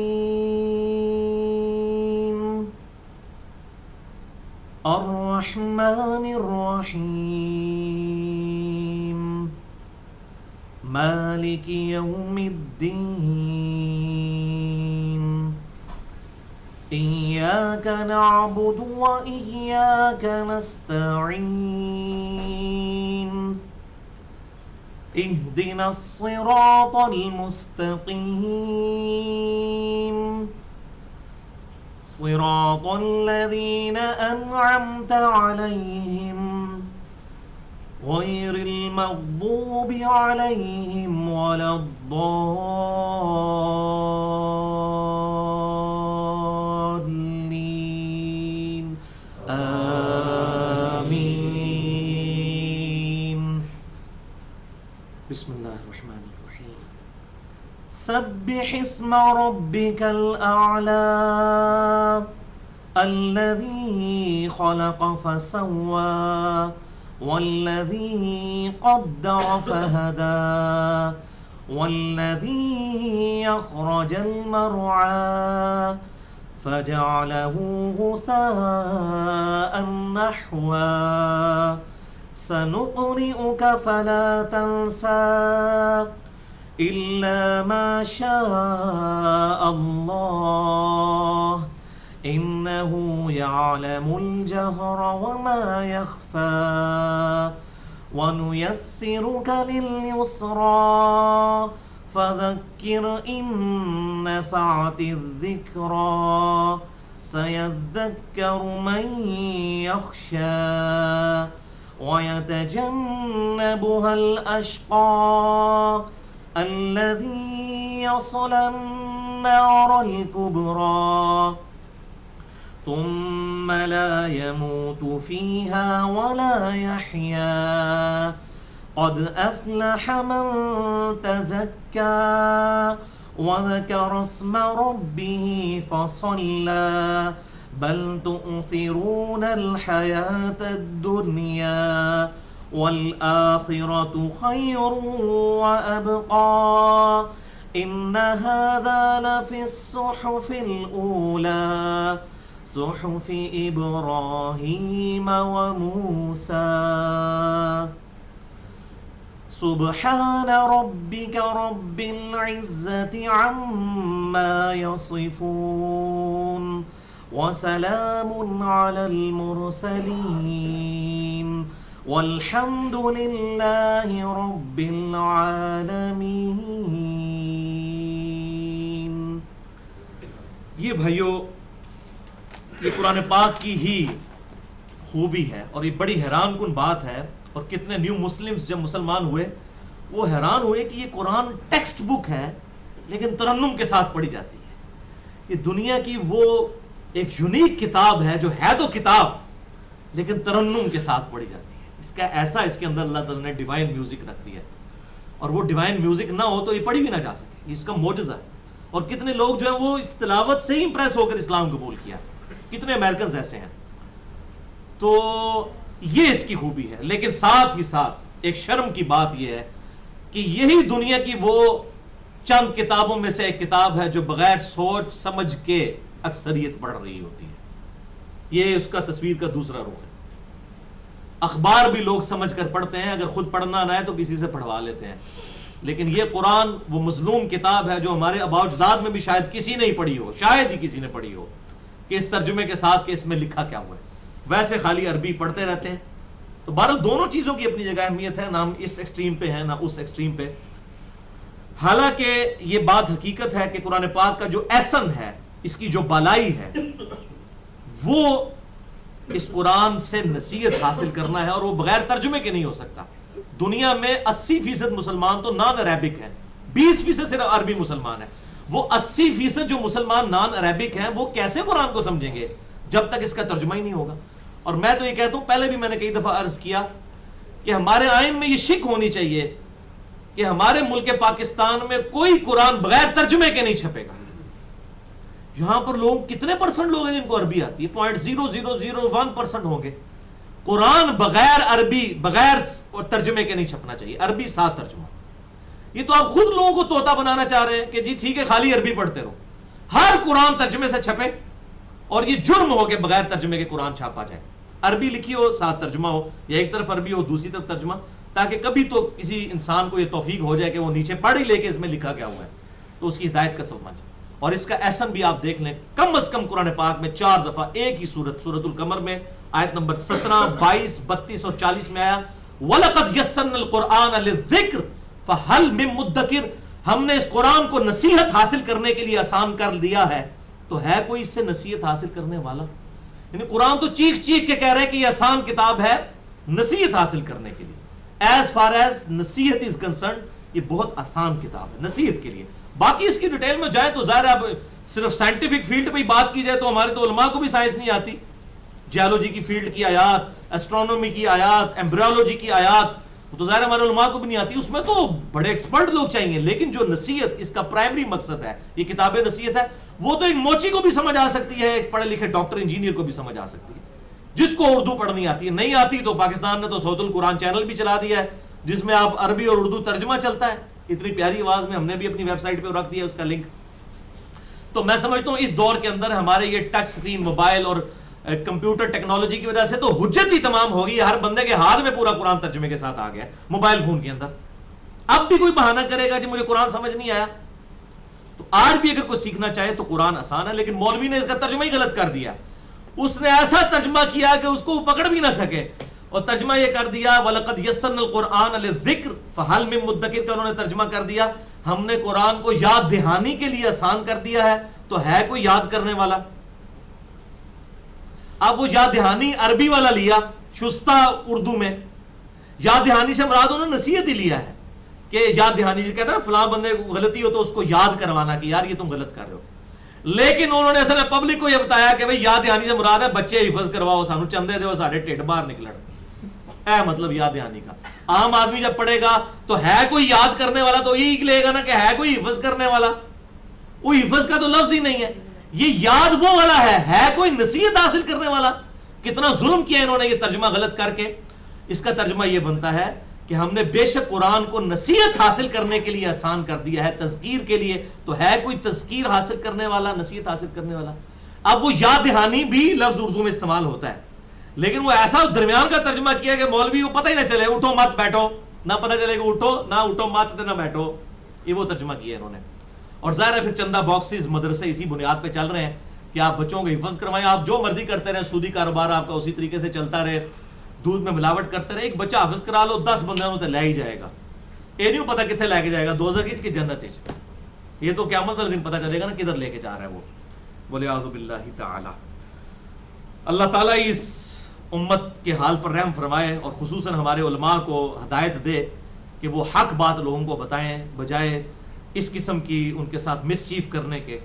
الرحمن الرحیم, مالک یوم الدین, ایاک نعبد و ایاک نستعین, اهدنا الصراط المستقيم, صراط الذين أنعمت عليهم غير المغضوب عليهم ولا الضالين, بسم اللہ الرحمن الرحیم. سبح اسم ربک الاعلی الذی خلق فسوى والذی قدر فہدى والذی اخرج المرعى فجعله غثاء نحوا سنقرئك فلا تنسى إلا ما شاء الله إنه يعلم الجهر وما يخفى ونيسرك لليسرى فذكر إن نفعت الذكرى سيذكر من يخشى ويتجنبها الأشقى الذي يصلى النار الكبرى ثم لا يموت فيها ولا يحيا قد أفلح من تزكى وذكر اسم ربه فصلى بل تؤثرون الحياة الدنيا والآخرة خير وأبقى إن هذا لفي الصحف الأولى صحف إبراهيم وموسى سبحان ربك رب العزة عما يصفون وسلام على المرسلين والحمد لله رب العالمين. یہ بھائیو یہ قرآن پاک کی ہی خوبی ہے اور یہ بڑی حیران کن بات ہے اور کتنے نیو مسلمز جب مسلمان ہوئے وہ حیران ہوئے کہ یہ قرآن ٹیکسٹ بک ہے لیکن ترنم کے ساتھ پڑھی جاتی ہے. یہ دنیا کی وہ ایک یونیک کتاب ہے جو ہے تو کتاب لیکن ترنم کے ساتھ پڑھی جاتی ہے. اس کا ایسا اس کے اندر اللہ تعالیٰ نے ڈیوائن میوزک رکھ دیا ہے, اور وہ ڈیوائن میوزک نہ ہو تو یہ پڑھی بھی نہ جا سکے. اس کا معجزہ ہے. اور کتنے لوگ جو ہیں وہ اس تلاوت سے ہی امپریس ہو کر اسلام قبول کیا, کتنے امریکنز ایسے ہیں. تو یہ اس کی خوبی ہے. لیکن ساتھ ہی ساتھ ایک شرم کی بات یہ ہے کہ یہی دنیا کی وہ چند کتابوں میں سے ایک کتاب ہے جو بغیر سوچ سمجھ کے اکثریت پڑھ رہی ہوتی ہے. یہ اس کا تصویر کا دوسرا رخ ہے. اخبار بھی لوگ سمجھ کر پڑھتے ہیں, اگر خود پڑھنا نہ ہے تو کسی سے پڑھوا لیتے ہیں. لیکن یہ قرآن وہ مظلوم کتاب ہے جو ہمارے آباء و اجداد میں بھی شاید کسی نے پڑھی ہو, شاید ہی کسی نے پڑھی ہو, کہ اس ترجمے کے ساتھ کہ اس میں لکھا کیا ہوا ہے. ویسے خالی عربی پڑھتے رہتے ہیں. تو بہرحال دونوں چیزوں کی اپنی جگہ اہمیت ہے, نہ ہم اس ایکسٹریم پہ ہیں نہ اس ایکسٹریم پہ. حالانکہ یہ بات حقیقت ہے کہ قرآن پاک کا جو ایسن ہے, اس کی جو بالائی ہے, وہ اس قرآن سے نصیحت حاصل کرنا ہے, اور وہ بغیر ترجمے کے نہیں ہو سکتا. دنیا میں 80% مسلمان تو نان عربک ہیں, 20% صرف عربی مسلمان ہیں. وہ 80% جو مسلمان نان عربک ہیں وہ کیسے قرآن کو سمجھیں گے جب تک اس کا ترجمہ ہی نہیں ہوگا. اور میں تو یہ کہتا ہوں, پہلے بھی میں نے کئی دفعہ عرض کیا کہ ہمارے آئین میں یہ شک ہونی چاہیے کہ ہمارے ملک پاکستان میں کوئی قرآن بغیر ترجمے کے نہیں چھپے گا. یہاں پر لوگ کتنے پرسنٹ لوگ ہیں جن کو عربی آتی ہے؟ 0.0001% ہوں گے. قرآن بغیر عربی بغیر ترجمے کے نہیں چھپنا چاہیے, عربی ساتھ ترجمہ. یہ تو آپ خود لوگوں کو طوطا بنانا چاہ رہے ہیں کہ جی ٹھیک ہے خالی عربی پڑھتے رہو. ہر قرآن ترجمے سے چھپے, اور یہ جرم ہو کہ بغیر ترجمے کے قرآن چھاپا جائے. عربی لکھی ہو ساتھ ترجمہ ہو, یا ایک طرف عربی ہو دوسری طرف ترجمہ, تاکہ کبھی تو کسی انسان کو یہ توفیق ہو جائے کہ وہ نیچے پڑھ ہی لے کہ اس میں لکھا کیا ہوا ہے, تو اس کی ہدایت کا سبب بن جائے. اور اس کا احسن بھی آپ دیکھ لیں, کم از کم قرآن پاک میں 4 دفعہ ایک ہی سورت, سورۃ القمر میں آیت نمبر 17, 22, 32 اور 40 میں آیا وَلَقَدْ يَسَّرْنَا الْقُرْآنَ لِلذِّكْرِ فَهَلْ مِن مُدَّكِرٍ. ہم نے اس قرآن کو نصیحت حاصل کرنے کے لیے آسان کر دیا ہے, تو ہے کوئی اس سے نصیحت حاصل کرنے والا؟ یعنی قرآن تو چیخ چیخ کے کہہ رہے ہیں کہ یہ آسان کتاب ہے نصیحت حاصل کرنے کے لیے. ایز فار ایز نصیحت از کنسرنڈ یہ بہت آسان کتاب ہے نصیحت کے لیے. باقی اس کی ڈیٹیل میں جائے تو ظاہر ہے, اب صرف سائنٹیفک فیلڈ پہ ہی بات کی جائے تو ہمارے تو علماء کو بھی سائنس نہیں آتی. جیولوجی کی فیلڈ کی آیات, ایسٹرونومی کی آیات, ایمبریولوجی کی آیات, وہ تو ظاہر ہمارے علماء کو بھی نہیں آتی. اس میں تو بڑے ایکسپرٹ لوگ چاہیے. لیکن جو نصیحت اس کا پرائمری مقصد ہے, یہ کتاب نصیحت ہے, وہ تو ایک موچی کو بھی سمجھ آ سکتی ہے, ایک پڑھے لکھے ڈاکٹر انجینئر کو بھی سمجھ آ سکتی ہے. جس کو اردو پڑھنی آتی ہے, نہیں آتی تو پاکستان نے تو صوت القرآن چینل بھی چلا دیا ہے جس میں آپ عربی اور اردو ترجمہ چلتا ہے اتنی پیاری آواز میں. ہم نے بھی اپنی ویب سائٹ پہ رکھ دیا اس کا لنک. تو میں سمجھتا ہوں اس دور کے اندر ہمارے یہ ٹچ سکرین موبائل اور کمپیوٹر ٹیکنالوجی کی وجہ سے تو حجت ہی تمام ہوگی. ہر بندے کے ہاتھ میں پورا قرآن ترجمے کے ساتھ آ گیا موبائل فون کے اندر. اب بھی کوئی بہانہ کرے گا کہ مجھے قرآن سمجھ نہیں آیا, تو آج بھی اگر کوئی سیکھنا چاہے تو قرآن آسان ہے. لیکن مولوی نے اس کا ترجمہ ہی غلط کر دیا. اس نے ایسا ترجمہ کیا کہ اس کو پکڑ بھی نہ سکے, اور ترجمہ یہ کر دیا وَلَقَدْ يَسَّرْنَا الْقُرْآنَ لِلذِّكْرِ فَهَلْ مِن مُدَّكِرٍ کا انہوں نے ترجمہ کر دیا. ہم نے قرآن کو یاد دہانی کے لیے آسان کر دیا ہے, تو ہے کوئی یاد کرنے والا؟ اب وہ یاد دہانی عربی والا لیا, شستہ اردو میں. یاد دہانی سے مراد انہوں نے نصیحت ہی لیا ہے کہ یاد دہانی سے کہتے ہیں فلاں بندے کو غلطی ہو تو اس کو یاد کروانا کہ یار یہ تم غلط کر رہے ہو. لیکن انہوں نے اصل پبلک کو یہ بتایا کہ بھئی یاد دہانی سے مراد ہے بچے حفظ کرواؤ, سانو چندے دے ساڑھے ٹھڈ باہر نکلن. اے مطلب یاد دہانی کا. عام آدمی جب پڑھے گا تو ہے کوئی یاد کرنے والا, تو یہی لے گا نا کہ ہے کوئی حفظ کرنے والا. وہ حفظ کا تو لفظ ہی نہیں ہے. یہ یاد وہ والا ہے کوئی نصیحت حاصل کرنے والا. کتنا ظلم کیا انہوں نے یہ ترجمہ غلط کر کے. اس کا ترجمہ یہ بنتا ہے کہ ہم نے بے شک قرآن کو نصیحت حاصل کرنے کے لیے آسان کر دیا ہے, تذکیر کے لیے. تو ہے کوئی تذکیر حاصل کرنے والا, نصیحت حاصل کرنے والا؟ اب وہ یاد دہانی بھی لفظ اردو میں استعمال ہوتا ہے, لیکن وہ ایسا درمیان کا ترجمہ کیا کہ مولوی کو پتہ ہی نہ چلے, اٹھو مت بیٹھو, نہ پتہ چلے کہ اٹھو نہ اٹھو مت نہ بیٹھو. یہ وہ ترجمہ کیا انہوں نے. اور ظاہر ہے پھر چندہ باکسز مدرسے اسی بنیاد پہ چل رہے ہیں کہ آپ بچوں کو حفظ کروائیں, آپ جو مرضی کرتے رہیں, سودی کاروبار آپ کا اسی طریقے سے چلتا رہے, دودھ میں ملاوٹ کرتے رہے. ایک بچہ حافظ کرا لو 10 بندوں تے لے ہی جائے گا. یہ نہیں پتا کتنے لے کے جائے گا, دوزخ کی جنت. یہ تو قیامت والے دن پتہ چلے گا نا کدھر لے کے جا رہا ہے وہ. بولے اعوذ باللہ تعالی. اللہ تعالیٰ اس امت کے حال پر رحم فرمائے اور خصوصاً ہمارے علماء کو ہدایت دے کہ وہ حق بات لوگوں کو بتائیں بجائے اس قسم کی ان کے ساتھ مس چیف کرنے کے۔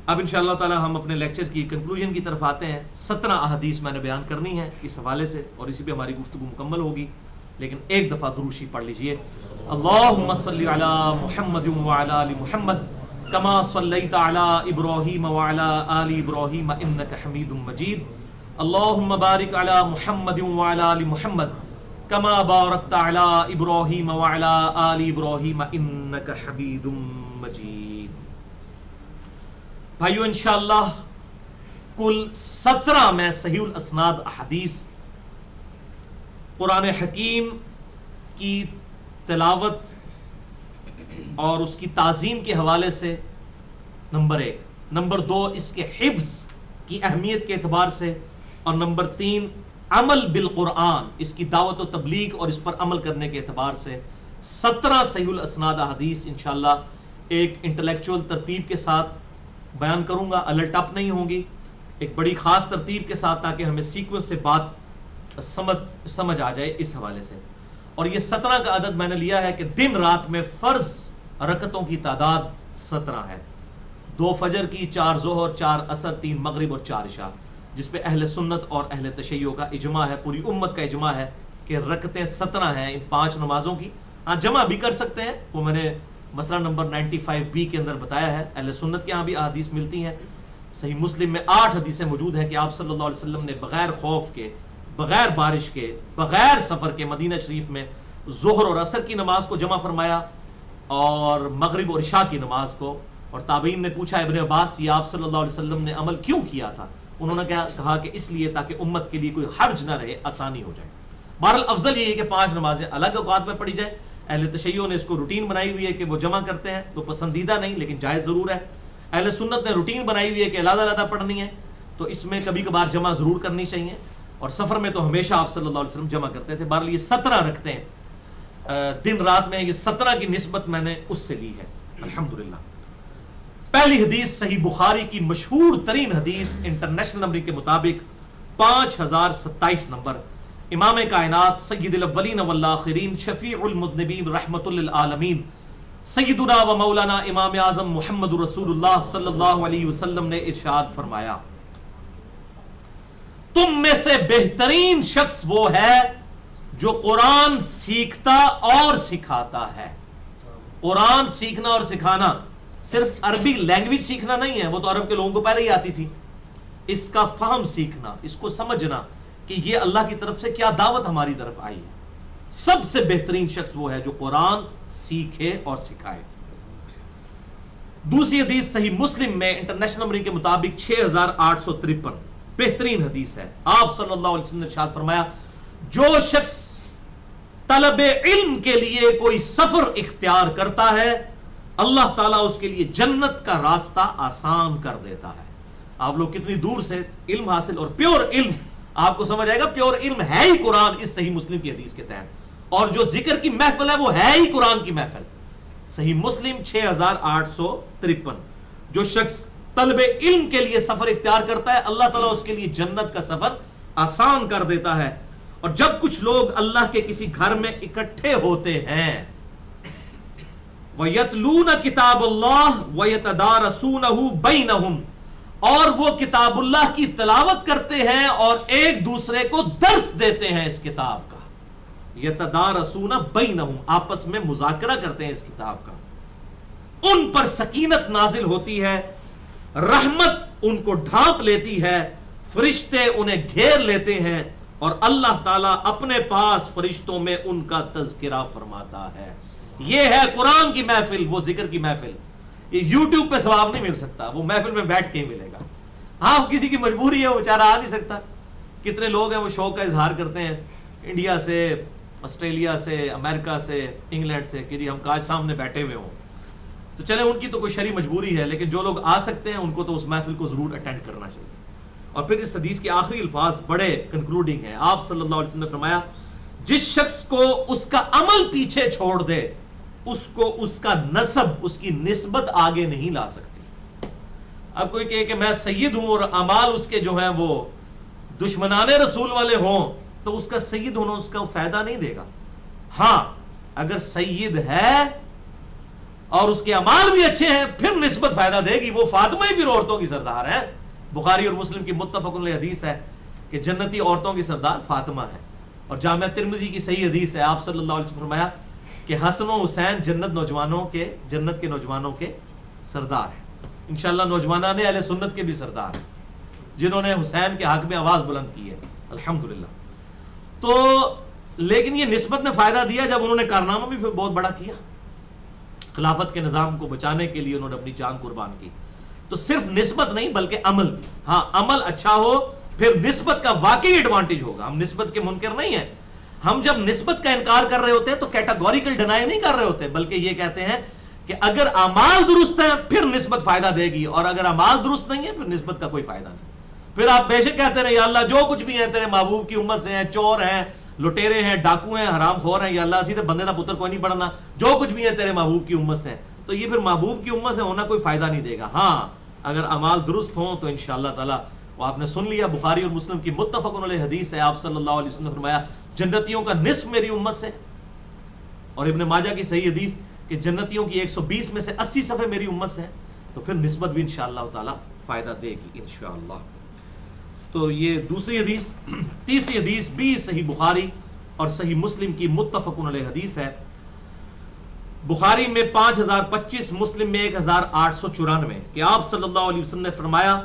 اب انشاءاللہ تعالی ہم اپنے لیکچر کی کنکلوژن کی طرف آتے ہیں۔ 17 احادیث میں نے بیان کرنی ہے اس حوالے سے اور اسی پہ ہماری گفتگو مکمل ہوگی، لیکن ایک دفعہ درود شریف پڑھ لیجئے۔ اللہم صلی علی محمد وعلی آل محمد کما صلیت علی ابراہیم وعلی آل ابراہیم انک حمید مجید۔ اللہم بارک علی محمد وعلی آل محمد کما بارکت علی ابراہیم وعلی آل ابراہیم انک حمید مجید۔ بھائیو انشاءاللہ کل 17 میں صحیح الاسناد احادیث قرآن حکیم کی تلاوت اور اس کی تعظیم کے حوالے سے نمبر 1، نمبر 2 اس کے حفظ کی اہمیت کے اعتبار سے، اور نمبر 3 عمل بالقرآن، اس کی دعوت و تبلیغ اور اس پر عمل کرنے کے اعتبار سے 17 صحیح الاسناد احادیث انشاءاللہ ایک انٹلیکچول ترتیب کے ساتھ بیان کروں گا، الٹ اپ نہیں ہوں گی، ایک بڑی خاص ترتیب کے ساتھ، تاکہ ہمیں سیکوینس سے بات سمجھ آ جائے اس حوالے سے۔ اور یہ 17 کا عدد میں نے لیا ہے کہ دن رات میں فرض رکعتوں کی تعداد 17 ہے، 2 فجر کی، 4 ظہر، 4 عصر، 3 مغرب اور 4 عشاء، جس پہ اہل سنت اور اہل تشیع کا اجماع ہے، پوری امت کا اجماع ہے کہ رکعتیں 17 ہیں ان 5 نمازوں کی۔ ہاں جمع بھی کر سکتے ہیں، وہ میں نے مسئلہ نمبر 95B کے اندر بتایا ہے، اہل سنت کے ہاں بھی احادیث ملتی ہیں۔ صحیح مسلم میں 8 حدیثیں موجود ہیں کہ آپ صلی اللہ علیہ وسلم نے بغیر خوف کے، بغیر بارش کے، بغیر سفر کے مدینہ شریف میں ظہر اور عصر کی نماز کو جمع فرمایا اور مغرب اور عشاء کی نماز کو۔ اور تابعین نے پوچھا ابن عباس یہ آپ صلی اللہ علیہ وسلم نے عمل کیوں کیا تھا؟ انہوں نے کہا کہ اس لیے تاکہ امت کے لیے کوئی حرج نہ رہے، آسانی ہو جائے۔ بہرحال افضل یہ ہے کہ 5 نمازیں الگ اوقات میں پڑھی جائے۔ اہل تشیع نے اس کو روٹین بنائی ہوئی ہے کہ وہ جمع کرتے ہیں، تو پسندیدہ نہیں لیکن جائز ضرور ہے۔ اہل سنت نے روٹین بنائی ہوئی ہے کہ علیحدہ علیحدہ پڑھنی ہے، تو اس میں کبھی کبھار جمع ضرور کرنی چاہیے، اور سفر میں تو ہمیشہ آپ صلی اللہ علیہ وسلم جمع کرتے تھے۔ بہرحال یہ 17 رکھتے ہیں دن رات میں، یہ 17 کی نسبت میں نے اس سے لی ہے الحمدللہ۔ پہلی حدیث صحیح بخاری کی مشہور ترین حدیث انٹرنیشنل نمبر کے مطابق 5027 نمبر، امام کائنات سید الاولین والآخرین شفیع المذنبین رحمت للعالمین سیدنا و مولانا امام اعظم محمد رسول اللہ صلی اللہ علیہ وسلم نے ارشاد فرمایا، تم میں سے بہترین شخص وہ ہے جو قرآن سیکھتا اور سکھاتا ہے۔ قرآن سیکھنا اور سکھانا صرف عربی لینگویج سیکھنا نہیں ہے، وہ تو عرب کے لوگوں کو پہلے ہی آتی تھی، اس کا فہم سیکھنا، اس کو سمجھنا کہ یہ اللہ کی طرف سے کیا دعوت ہماری طرف آئی ہے۔ سب سے بہترین شخص وہ ہے جو قرآن سیکھے اور سکھائے۔ دوسری حدیث صحیح مسلم میں انٹرنیشنل نمبر کے مطابق 6853 بہترین حدیث ہے۔ آپ صلی اللہ علیہ وسلم نے ارشاد فرمایا، جو شخص طلب علم کے لیے کوئی سفر اختیار کرتا ہے اللہ تعالیٰ اس کے لیے جنت کا راستہ آسان کر دیتا ہے۔ آپ لوگ کتنی دور سے علم حاصل، اور پیور علم آپ کو سمجھ آئے گا، پیور علم ہے ہی قرآن اس صحیح مسلم کی حدیث کے تحت، اور جو ذکر کی محفل ہے وہ ہے ہی قرآن کی محفل۔ صحیح مسلم 6853، جو شخص طلب علم کے لیے سفر اختیار کرتا ہے اللہ تعالیٰ اس کے لیے جنت کا سفر آسان کر دیتا ہے۔ اور جب کچھ لوگ اللہ کے کسی گھر میں اکٹھے ہوتے ہیں، وَيَتْلُونَ كِتَابَ اللَّهِ وَيَتَدَارَسُونَهُ بَيْنَهُمْ، اور وہ کتاب اللہ کی تلاوت کرتے ہیں اور ایک دوسرے کو درس دیتے ہیں اس کتاب کا۔ یتدارسون بینہم، آپس میں مذاکرہ کرتے ہیں اس کتاب کا۔ ان پر سکینت نازل ہوتی ہے، رحمت ان کو ڈھانپ لیتی ہے، فرشتے انہیں گھیر لیتے ہیں، اور اللہ تعالیٰ اپنے پاس فرشتوں میں ان کا تذکرہ فرماتا ہے۔ یہ ہے قرآن کی محفل، وہ ذکر کی محفل۔ یہ یوٹیوب پہ ثواب نہیں مل سکتا، وہ محفل میں بیٹھ کے ہی ملے گا۔ ہاں کسی کی مجبوری ہے، وہ بیچارہ آ نہیں سکتا۔ کتنے لوگ ہیں وہ شوق کا اظہار کرتے ہیں انڈیا سے، آسٹریلیا سے، امریکہ سے، انگلینڈ سے، کہ جی ہم کاش سامنے بیٹھے ہوئے ہوں۔ تو چلیں ان کی تو کوئی شرعی مجبوری ہے، لیکن جو لوگ آ سکتے ہیں ان کو تو اس محفل کو ضرور اٹینڈ کرنا چاہیے۔ اور پھر اس حدیث کے آخری الفاظ بڑے کنکلوڈنگ ہیں۔ آپ صلی اللہ علیہ وسلم نے فرمایا، جس شخص کو اس کا عمل پیچھے چھوڑ دے اس کو اس کا نسب، اس کی نسبت آگے نہیں لا سکتی۔ اب کوئی کہے کہ میں سید ہوں اور اعمال اس کے جو ہیں وہ دشمنان رسول والے ہوں تو اس کا سید ہونا اس کا فائدہ نہیں دے گا. ہاں اگر سید ہے اور اس کے اعمال بھی اچھے ہیں پھر نسبت فائدہ دے گی. وہ فاطمہ ہی پھر عورتوں کی سردار ہے. بخاری اور مسلم کی متفق علیہ حدیث ہے کہ جنتی عورتوں کی سردار فاطمہ ہے. اور جامعہ ترمذی کی صحیح حدیث ہے, آپ صلی اللہ علیہ وسلم فرمایا کہ حسن و حسین جنت کے نوجوانوں کے سردار ہیں. انشاءاللہ نوجوانان اہل سنت کے بھی سردار ہیں جنہوں نے حسین کے حق میں آواز بلند کی ہے الحمدللہ. تو لیکن یہ نسبت نے فائدہ دیا جب انہوں نے کارنامہ بھی بہت بڑا کیا. خلافت کے نظام کو بچانے کے لیے انہوں نے اپنی جان قربان کی. تو صرف نسبت نہیں بلکہ عمل بھی. ہاں عمل اچھا ہو پھر نسبت کا واقعی ایڈوانٹیج ہوگا. ہم نسبت کے منکر نہیں ہیں. ہم جب نسبت کا انکار کر رہے ہوتے ہیں تو کیٹاگوریکل ڈینائی نہیں کر رہے ہوتے, بلکہ یہ کہتے ہیں کہ اگر اعمال درست ہیں پھر نسبت فائدہ دے گی, اور اگر اعمال درست نہیں ہے پھر نسبت کا کوئی فائدہ نہیں. پھر آپ بے شک کہتے رہے یا اللہ جو کچھ بھی ہیں تیرے محبوب کی امت سے ہیں, چور ہیں, لٹیرے ہیں, ڈاکو ہیں, حرام خور ہیں, یا اللہ سیدھے بندے دا پتر کوئی نہیں پڑھنا, جو کچھ بھی ہے تیرے محبوب کی امت سے, تو یہ پھر محبوب کی امت سے ہونا کوئی فائدہ نہیں دے گا. ہاں اگر اعمال درست ہوں تو انشاءاللہ تعالی, وہ آپ نے سن لیا بخاری اور مسلم کی متفق علیہ حدیث ہے, آپ صلی اللہ علیہ وسلم نے فرمایا جنتیوں کا نصف میری امت سے. اور ابن ماجہ کی صحیح حدیث کہ جنتیوں کی 120 میں سے 80 صفحے میری امت سے ہیں. تو پھر نسبت بھی انشاءاللہ تعالی فائدہ دے گی انشاءاللہ. تو یہ دوسری حدیث. تیسری حدیث بھی صحیح بخاری اور صحیح مسلم کی متفق علیہ حدیث ہے. بخاری میں 5025, مسلم میں 1894 کہ آپ صلی اللہ علیہ وسلم نے فرمایا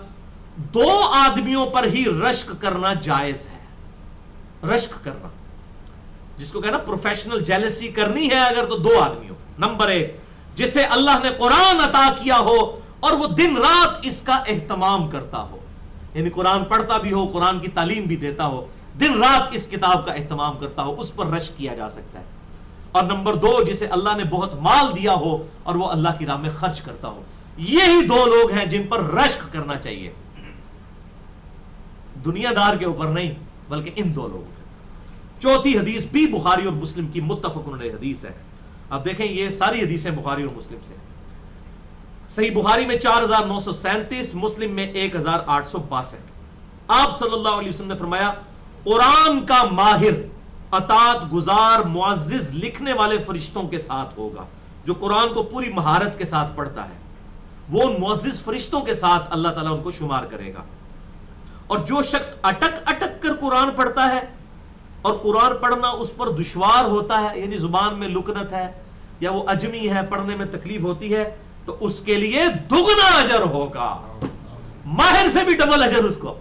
2 آدمیوں پر ہی رشک کرنا جائز ہے. رشک کرنا جس کو کہنا پروفیشنل جیلسی کرنی ہے اگر تو 2 آدمیوں. نمبر 1 جسے اللہ نے قرآن عطا کیا ہو اور وہ دن رات اس کا اہتمام کرتا ہو, یعنی قرآن پڑھتا بھی ہو, قرآن کی تعلیم بھی دیتا ہو, دن رات اس کتاب کا اہتمام کرتا ہو, اس پر رشک کیا جا سکتا ہے. اور نمبر 2 جسے اللہ نے بہت مال دیا ہو اور وہ اللہ کی راہ میں خرچ کرتا ہو. یہی 2 لوگ ہیں جن پر رشک کرنا چاہیے, دنیا دار کے اوپر نہیں بلکہ ان 2 لوگوں پر. چوتھی حدیث بھی بخاری اور مسلم کی متفق علیہ حدیث ہے. اب دیکھیں یہ ساری حدیثیں بخاری اور مسلم سے. صحیح بخاری میں 4937, مسلم میں 1862. آپ صلی اللہ علیہ وسلم نے فرمایا قرآن کا ماہر اطاعت گزار معزز لکھنے والے فرشتوں کے ساتھ ہوگا. جو قرآن کو پوری مہارت کے ساتھ پڑھتا ہے وہ ان معزز فرشتوں کے ساتھ اللہ تعالیٰ ان کو شمار کرے گا. اور جو شخص اٹک اٹک کر قرآن پڑھتا ہے اور قرآن پڑھنا اس پر دشوار ہوتا ہے, یعنی زبان میں لکنت ہے یا وہ اجمی ہے, پڑھنے میں تکلیف ہوتی ہے, تو اس کے لیے دگنا اجر ہوگا. ماہر سے بھی ڈبل اجر اس کو.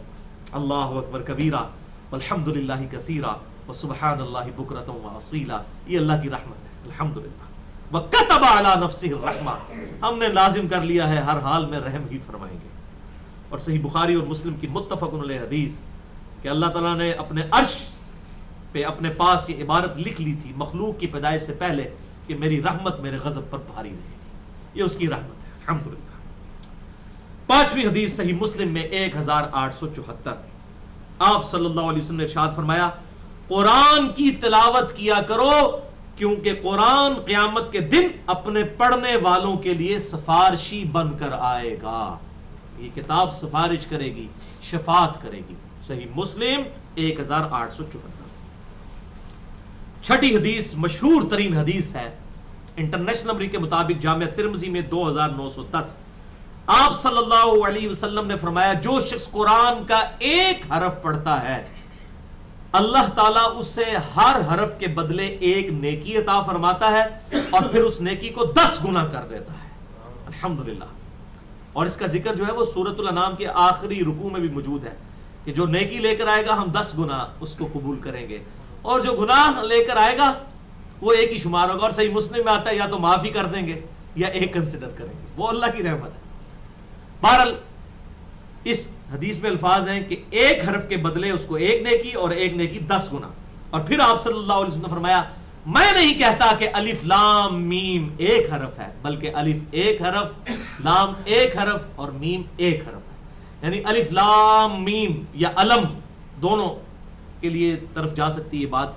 اللہ اکبر کبیرہ والحمدللہ کثیرہ وسبحان اللہ بکرۃ واصیلا. یہ اللہ کی رحمت ہے الحمدللہ. وکتب علی نفسہ الرحمہ, ہم نے لازم کر لیا ہے ہر حال میں رحم ہی فرمائیں گے. اور صحیح بخاری اور مسلم کی متفق علیہ حدیث کہ اللہ تعالیٰ نے اپنے عرش پہ اپنے پاس یہ عبارت لکھ لی تھی مخلوق کی پیدائش سے پہلے کہ میری رحمت میرے غضب پر بھاری رہے گی. یہ اس کی رحمت ہے الحمدللہ. 5ویں حدیث صحیح مسلم میں 1874. آپ صلی اللہ علیہ وسلم نے ارشاد فرمایا قرآن کی تلاوت کیا کرو کیونکہ قرآن قیامت کے دن اپنے پڑھنے والوں کے لیے سفارشی بن کر آئے گا. یہ کتاب سفارش کرے گی, شفاعت کرے گی. صحیح مسلم 1874. چھٹی حدیث مشہور ترین حدیث ہے انٹرنیشنل نمبر کے مطابق جامعہ ترمذی میں 2910. آپ صلی اللہ علیہ وسلم نے فرمایا جو شخص قرآن کا ایک حرف پڑھتا ہے اللہ تعالیٰ اسے ہر حرف کے بدلے 1 نیکی عطا فرماتا ہے اور پھر اس نیکی کو 10 گنا کر دیتا ہے الحمدللہ. اور اس کا ذکر جو ہے وہ سورۃ الانعام کے آخری رکوع میں بھی موجود ہے کہ جو نیکی لے کر آئے گا ہم 10 گنا اس کو قبول کریں گے, اور جو گناہ لے کر آئے گا وہ ایک ہی شمار ہوگا. اور صحیح مسلم میں آتا ہے یا تو معافی کر دیں گے یا 1 کنسیڈر کریں گے, وہ اللہ کی رحمت ہے. بہرحال اس حدیث میں الفاظ ہیں کہ 1 حرف کے بدلے اس کو 1 نیکی اور 1 نیکی 10 گنا. اور پھر آپ صلی اللہ علیہ وسلم نے فرمایا میں نہیں کہتا کہ الف لام میم 1 حرف ہے بلکہ الف 1 حرف, لام 1 حرف اور میم 1 حرف ہے. یعنی الف لام میم یا علم دونوں کے لیے طرف جا سکتی ہے بات.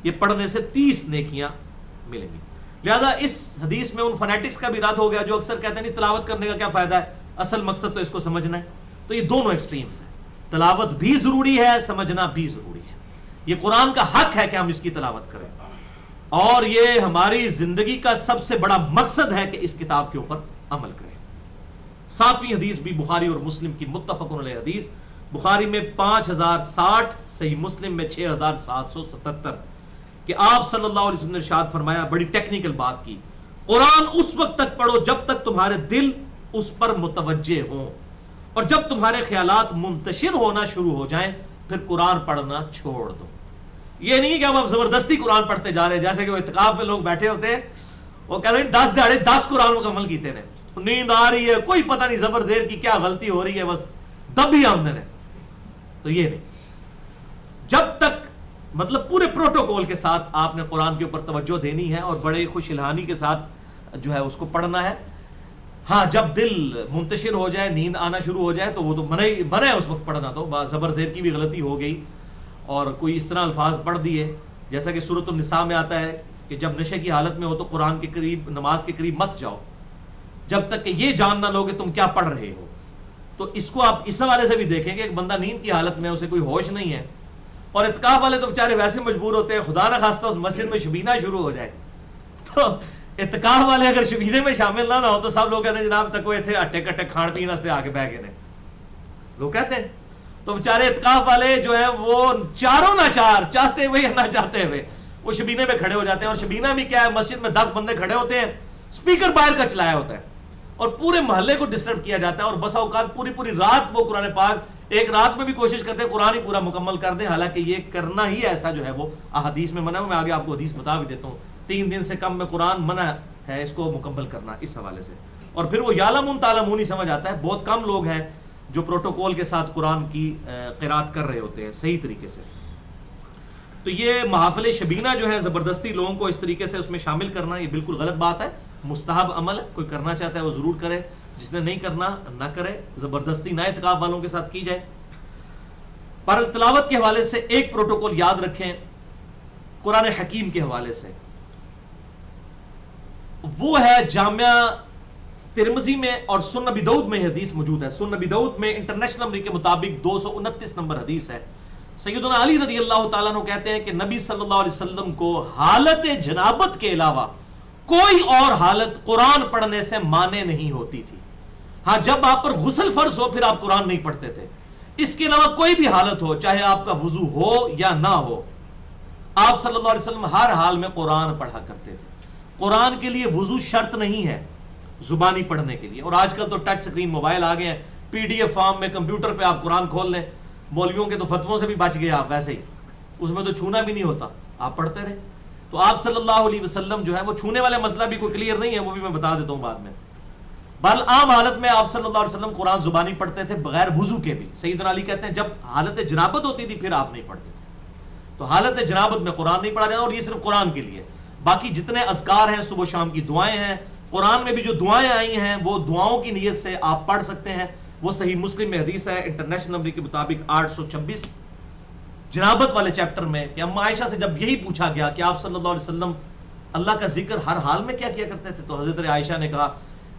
یہ پڑھنے سے 30 نیکیاں ملیں گی. لہذا اس حدیث میں ان فنیٹکس کا بھی رد ہو گیا جو اکثر کہتے ہیں نہیں تلاوت کرنے کا کیا فائدہ ہے, اصل مقصد تو اس کو سمجھنا ہے. تو یہ دونوں ایکسٹریمز ہیں. تلاوت بھی ضروری ہے، سمجھنا بھی ضروری ہے. یہ قرآن کا حق ہے کہ ہم اس کی تلاوت کریں، اور یہ ہماری زندگی کا سب سے بڑا مقصد ہے کہ اس کتاب کے اوپر عمل کریں. 7ویں حدیث بھی بخاری اور مسلم کی متفق علیہ حدیث، بخاری میں 5060، صحیح مسلم میں 6777، کہ آپ صلی اللہ علیہ وسلم نے ارشاد فرمایا، بڑی ٹیکنیکل بات کی، قرآن اس وقت تک پڑھو جب تک تمہارے دل اس پر متوجہ ہوں، اور جب تمہارے خیالات منتشر ہونا شروع ہو جائیں پھر قرآن پڑھنا چھوڑ دو. یہ نہیں کہ اب آپ زبردستی قرآن پڑھتے جا رہے ہیں، جیسے کہ وہ اعتکاف میں لوگ بیٹھے ہوتے ہیں، وہ کہتے ہیں 10 دہاڑے 10 قرآن مکمل کیتے ہیں، نیند آ رہی ہے، کوئی پتہ نہیں زبر دیر کی کیا غلطی ہو رہی ہے، بس دب ہی آمدن ہے. تو یہ نہیں، جب تک مطلب پورے پروٹوکول کے ساتھ آپ نے قرآن کے اوپر توجہ دینی ہے اور بڑے خوش الہانی کے ساتھ جو ہے اس کو پڑھنا ہے. ہاں جب دل منتشر ہو جائے، نیند آنا شروع ہو جائے، تو وہ تو منع ہے اس وقت پڑھنا. تو زبر زیر کی بھی غلطی ہو گئی اور کوئی اس طرح الفاظ پڑھ دیے، جیسا کہ سورۃ النساء میں آتا ہے کہ جب نشے کی حالت میں ہو تو قرآن کے قریب، نماز کے قریب مت جاؤ جب تک کہ یہ جان نہ لو کہ تم کیا پڑھ رہے ہو. تو اس کو آپ اس حوالے سے بھی دیکھیں کہ ایک بندہ نیند کی حالت میں، اسے کوئی ہوش نہیں ہے، اور اعتکاف والے تو بیچارے ویسے مجبور ہوتے ہیں، خدا نہ خواستہ اس مسجد میں شبینہ شروع ہو جائے، تو اعتکاف والے اگر شبینے میں شامل نہ ہو تو سب لوگ کہتے ہیں جناب تک وہ تھے اٹے کٹے کھان پینے سے آگے بہ گئے لوگ کہتے ہیں. تو بیچارے اعتکاف والے جو ہیں وہ چاروں نہ چار، چاہتے ہوئے یا نہ چاہتے ہوئے، وہ شبینے میں کھڑے ہو جاتے ہیں. اور شبینہ بھی کیا ہے، مسجد میں 10 بندے کھڑے ہوتے ہیں، اسپیکر باہر کا چلایا ہوتا ہے اور پورے محلے کو ڈسٹرب کیا جاتا ہے، اور بسا اوقات پوری رات وہ قرآن پاک ایک رات میں بھی کوشش کرتے ہیں قرآن ہی پورا مکمل کر دیں، حالانکہ یہ کرنا ہی ایسا جو ہے وہ احادیث میں منع ہے. میں آگے آپ کو حدیث بتا بھی دیتا ہوں، 3 دن سے کم میں قرآن منع ہے اس کو مکمل کرنا اس حوالے سے. اور پھر وہ یعلمون تعلمون ہی سمجھ آتا ہے. بہت کم لوگ ہیں جو پروٹوکول کے ساتھ قرآن کی قرات کر رہے ہوتے ہیں صحیح طریقے سے. تو یہ محافل شبینہ جو ہے زبردستی لوگوں کو اس طریقے سے اس میں شامل کرنا، یہ بالکل غلط بات ہے، مستحب عمل ہے. کوئی کرنا چاہتا ہے وہ ضرور کرے، جس نے نہیں کرنا نہ کرے، زبردستی نہ اعتکاف والوں کے ساتھ کی جائے. پر تلاوت کے حوالے سے ایک پروٹوکول یاد رکھیں قرآن حکیم کے حوالے سے، وہ ہے جامعہ ترمذی میں اور سنن ابی داؤد میں حدیث موجود ہے. سنن ابی داؤد میں انٹرنیشنل نمبر کے مطابق 229 نمبر حدیث ہے. سیدنا علی رضی اللہ تعالیٰ عنہ کہتے ہیں کہ نبی صلی اللہ علیہ وسلم کو حالت جنابت کے علاوہ کوئی اور حالت قرآن پڑھنے سے مانے نہیں ہوتی تھی. ہاں جب آپ پر غسل فرض ہو پھر آپ قرآن نہیں پڑھتے تھے. اس کے علاوہ کوئی بھی حالت ہو، چاہے آپ کا وضو ہو یا نہ ہو، آپ صلی اللہ علیہ وسلم ہر حال میں قرآن پڑھا کرتے تھے. قرآن کے لیے وضو شرط نہیں ہے زبانی پڑھنے کے لیے. اور آج کل تو ٹچ سکرین موبائل آ گئے ہیں، PDF فارم میں کمپیوٹر پہ آپ قرآن کھول لیں. مولویوں کے تو فتووں سے بھی بچ گئے آپ، ویسے ہی اس میں تو چھونا بھی نہیں ہوتا، آپ پڑھتے رہے. تو آپ صلی اللہ علیہ وسلم جو ہے وہ چھونے والے مسئلہ بھی کوئی کلیئر نہیں ہے، وہ بھی میں بتا دیتا ہوں بعد میں. بہرحال عام حالت میں آپ صلی اللہ علیہ وسلم قرآن زبانی پڑھتے تھے بغیر وضو کے بھی. سیدنا علی کہتے ہیں جب حالت جنابت ہوتی تھی پھر آپ نہیں پڑھتے تھے. تو حالت جنابت میں قرآن نہیں پڑھا جاتا، اور یہ صرف قرآن کے لیے. باقی جتنے اذکار ہیں، صبح و شام کی دعائیں ہیں، قرآن میں بھی جو دعائیں آئی ہیں وہ دعاؤں کی نیت سے آپ پڑھ سکتے ہیں. وہ صحیح مسلم میں حدیث ہے انٹرنیشنل نمبر کے مطابق 826 جنابت والے چیپٹر میں، کہ اما عائشہ سے جب یہی پوچھا گیا کہ آپ صلی اللہ علیہ وسلم اللہ کا ذکر ہر حال میں کیا کیا کرتے تھے، تو حضرت عائشہ نے کہا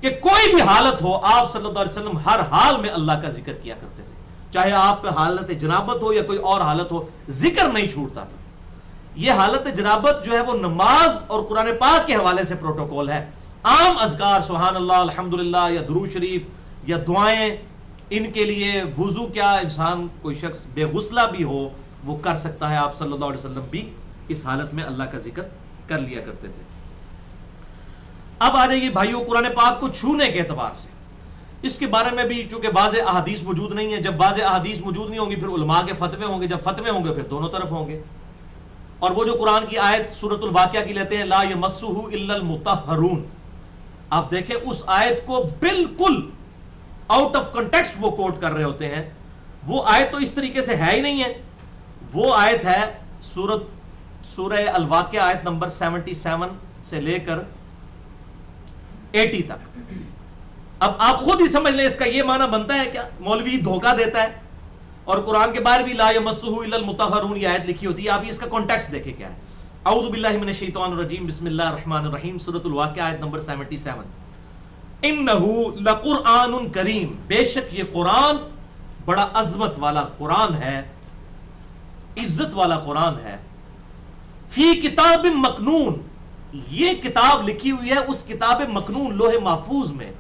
کہ کوئی بھی حالت ہو آپ صلی اللہ علیہ وسلم ہر حال میں اللہ کا ذکر کیا کرتے تھے، چاہے آپ پہ حالت جنابت ہو یا کوئی اور حالت ہو، ذکر نہیں چھوٹتا تھا. یہ حالت جنابت جو ہے وہ نماز اور قرآن پاک کے حوالے سے پروٹوکول ہے. عام اذکار سبحان اللہ، الحمدللہ یا درود شریف یا دعائیں، ان کے لیے وضو کیا، انسان کوئی شخص بے غسلہ بھی ہو وہ کر سکتا ہے. آپ صلی اللہ علیہ وسلم بھی اس حالت میں اللہ کا ذکر کر لیا کرتے تھے. اب آ جائیے بھائیوں قرآن پاک کو چھونے کے اعتبار سے، اس کے بارے میں بھی چونکہ واضح احادیث موجود نہیں ہے. جب واضح احادیث موجود نہیں ہوں گی پھر علماء کے فتوے ہوں گے، جب فتوے ہوں گے پھر دونوں طرف ہوں گے. اور وہ جو قرآن کی آیت سورۃ الواقعہ کی لیتے ہیں لا یمسہ الا المطہرون، آپ دیکھیں اس آیت کو بالکل آؤٹ آف کنٹیکسٹ وہ کوٹ کر رہے ہوتے ہیں. وہ آیت تو اس طریقے سے ہے ہی نہیں ہے. وہ آیت ہے سورہ الواقعہ آیت نمبر 77 سے لے کر 80 تک. اب آپ خود ہی سمجھ لیں اس کا یہ معنی بنتا ہے کیا؟ مولوی دھوکہ دیتا ہے اور قرآن کے باہر بھی لا یمسہ الا المطہرون یہ آیت لکھی ہوتی ہے. آپ اس کا کانٹیکسٹ دیکھیں کیا ہے. اعوذ باللہ من الشیطان الرجیم، بسم اللہ الرحمن الرحیم، سورۃ الواقعہ آیت نمبر 77. انہ لقرآن کریم، بے شک یہ قرآن بڑا عظمت والا قرآن ہے، عزت والا قرآن ہے. فی کتاب مکنون، یہ کتاب لکھی ہوئی ہے اس کتاب مکنون لوح محفوظ میں.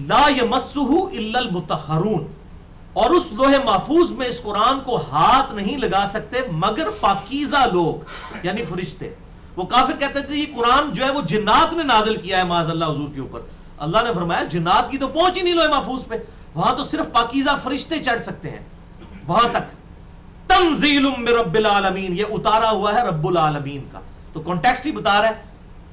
لا یمسہ الا المطہرون، اور اس لوح محفوظ میں اس قرآن کو ہاتھ نہیں لگا سکتے مگر پاکیزہ لوگ، یعنی فرشتے. وہ کافر کہتے تھے یہ قرآن جو ہے وہ جنات نے نازل کیا ہے معاذ اللہ حضور کے اوپر. اللہ نے فرمایا جنات کی تو پہنچ ہی نہیں لوح محفوظ پہ، وہاں تو صرف پاکیزہ فرشتے چڑھ سکتے ہیں وہاں تک. تنزیل من رب العالمین، یہ اتارا ہوا ہے رب العالمین کا. تو کانٹیکسٹ ہی بتا رہا ہے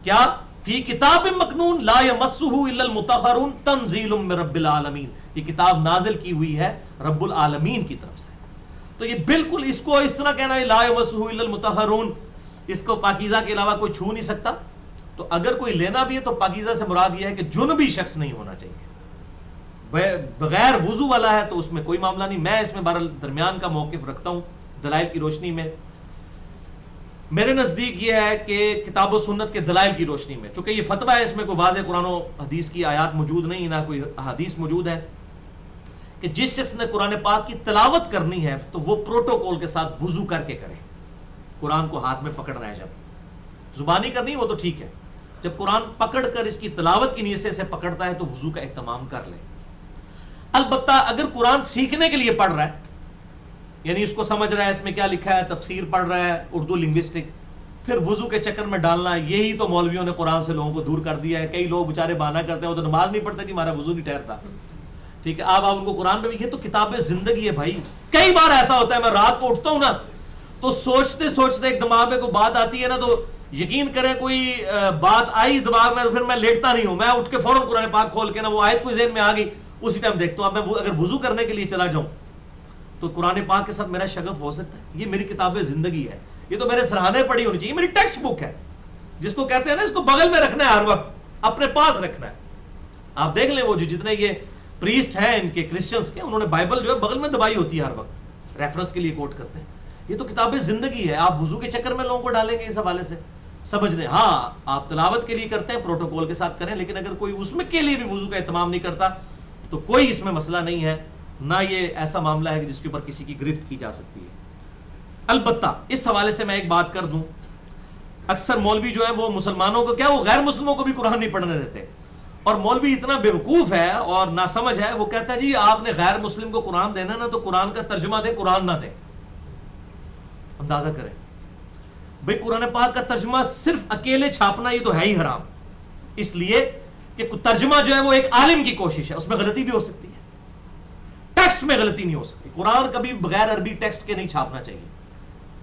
کیا، فی کتاب مکنون لا یمسہ الا المطہرون تنزیل من رب العالمین، یہ کتاب نازل کی ہوئی ہے رب العالمین کی طرف سے. تو یہ بالکل اس کو اس طرح کہنا ہے لا یمسہ الا المطہرون، اس کو پاکیزہ کے علاوہ کوئی چھو نہیں سکتا. تو اگر کوئی لینا بھی ہے تو پاکیزہ سے مراد یہ ہے کہ جنبی شخص نہیں ہونا چاہیے، بغیر وضو والا ہے تو اس میں کوئی معاملہ نہیں. میں اس میں بہرحال درمیان کا موقف رکھتا ہوں دلائل کی روشنی میں. میرے نزدیک یہ ہے کہ کتاب و سنت کے دلائل کی روشنی میں، چونکہ یہ فتویٰ ہے، اس میں کوئی واضح قرآن و حدیث کی آیات موجود نہیں، نہ کوئی حدیث موجود ہے، کہ جس شخص نے قرآن پاک کی تلاوت کرنی ہے تو وہ پروٹوکول کے ساتھ وضو کر کے کرے. قرآن کو ہاتھ میں پکڑنا ہے، جب زبانی کرنی ہے وہ تو ٹھیک ہے، جب قرآن پکڑ کر اس کی تلاوت کی نیت سے پکڑتا ہے تو وضو کا اہتمام کر لے. البتہ اگر قرآن سیکھنے کے لیے پڑھ رہا ہے، یعنی اس کو سمجھ رہا ہے اس میں کیا لکھا ہے، تفسیر پڑھ رہا ہے اردو لنگوسٹک، پھر وضو کے چکر میں ڈالنا، یہی تو مولویوں نے قرآن سے لوگوں کو دور کر دیا ہے. کئی لوگ بیچارے بہانہ کرتے ہیں وہ تو نماز نہیں پڑھتے، جی ہمارا وضو نہیں ٹھہرتا. ٹھیک ہے، آپ ان کو قرآن پہ بھی، یہ تو کتاب زندگی ہے بھائی. کئی بار ایسا ہوتا ہے میں رات کو اٹھتا ہوں نا تو سوچتے سوچتے ایک دماغ میں کوئی بات آتی ہے نا، تو یقین کریں کوئی بات آئی دماغ میں، پھر میں لیٹتا نہیں ہوں، میں اٹھ کے فوراً قرآن پاک کھول کے نا وہ آیت کوئی ذہن میں آ گئی اسی ٹائم دیکھتا ہوں. اب میں اگر وضو کرنے کے لیے چلا جاؤں تو قرآن پاک کے ساتھ میرا شغف ہو سکتا ہے. یہ میری کتاب زندگی ہے، یہ تو میرے سرہانے پڑھی ہونی چاہیے، میری ٹیکسٹ بک ہے، جس کو کہتے ہیں نا اس کو بغل میں رکھنا ہے، ہر وقت اپنے پاس رکھنا ہے. آپ دیکھ لیں وہ جو جتنے یہ پریسٹ ہیں ان کے کرسچنس کے، انہوں نے بائبل جو ہے بغل میں دبائی ہوتی ہے ہر وقت، ریفرنس کے لیے کوٹ کرتے ہیں. یہ تو کتاب زندگی ہے. آپ وضو کے چکر میں لوگوں کو ڈالیں گے اس حوالے سے سمجھ لیں. ہاں آپ تلاوت کے لیے کرتے ہیں، پروٹوکول کے ساتھ کریں، لیکن اگر کوئی اس میں کے لیے بھی وضو کا اہتمام نہیں کرتا تو کوئی اس میں مسئلہ نہیں ہے، نہ یہ ایسا معاملہ ہے جس کے اوپر کسی کی گرفت کی جا سکتی ہے. البتہ اس حوالے سے میں ایک بات کر دوں، اکثر مولوی جو ہے وہ مسلمانوں کو کیا، وہ غیر مسلموں کو بھی قرآن نہیں پڑھنے دیتے. اور مولوی اتنا بیوقوف ہے اور ناسمجھ ہے، وہ کہتا ہے جی آپ نے غیر مسلم کو قرآن دینا نا تو قرآن کا ترجمہ دیں، قرآن نہ دیں. اندازہ کریں بھئی، قرآن پاک کا ترجمہ صرف اکیلے چھاپنا یہ تو ہے ہی حرام، اس لیے کہ ترجمہ جو ہے وہ ایک عالم کی کوشش ہے، اس میں غلطی بھی ہو سکتی ہے، ٹیکسٹ میں غلطی نہیں ہو سکتی. قرآن کبھی بغیر عربی ٹیکسٹ کے نہیں چھاپنا چاہیے.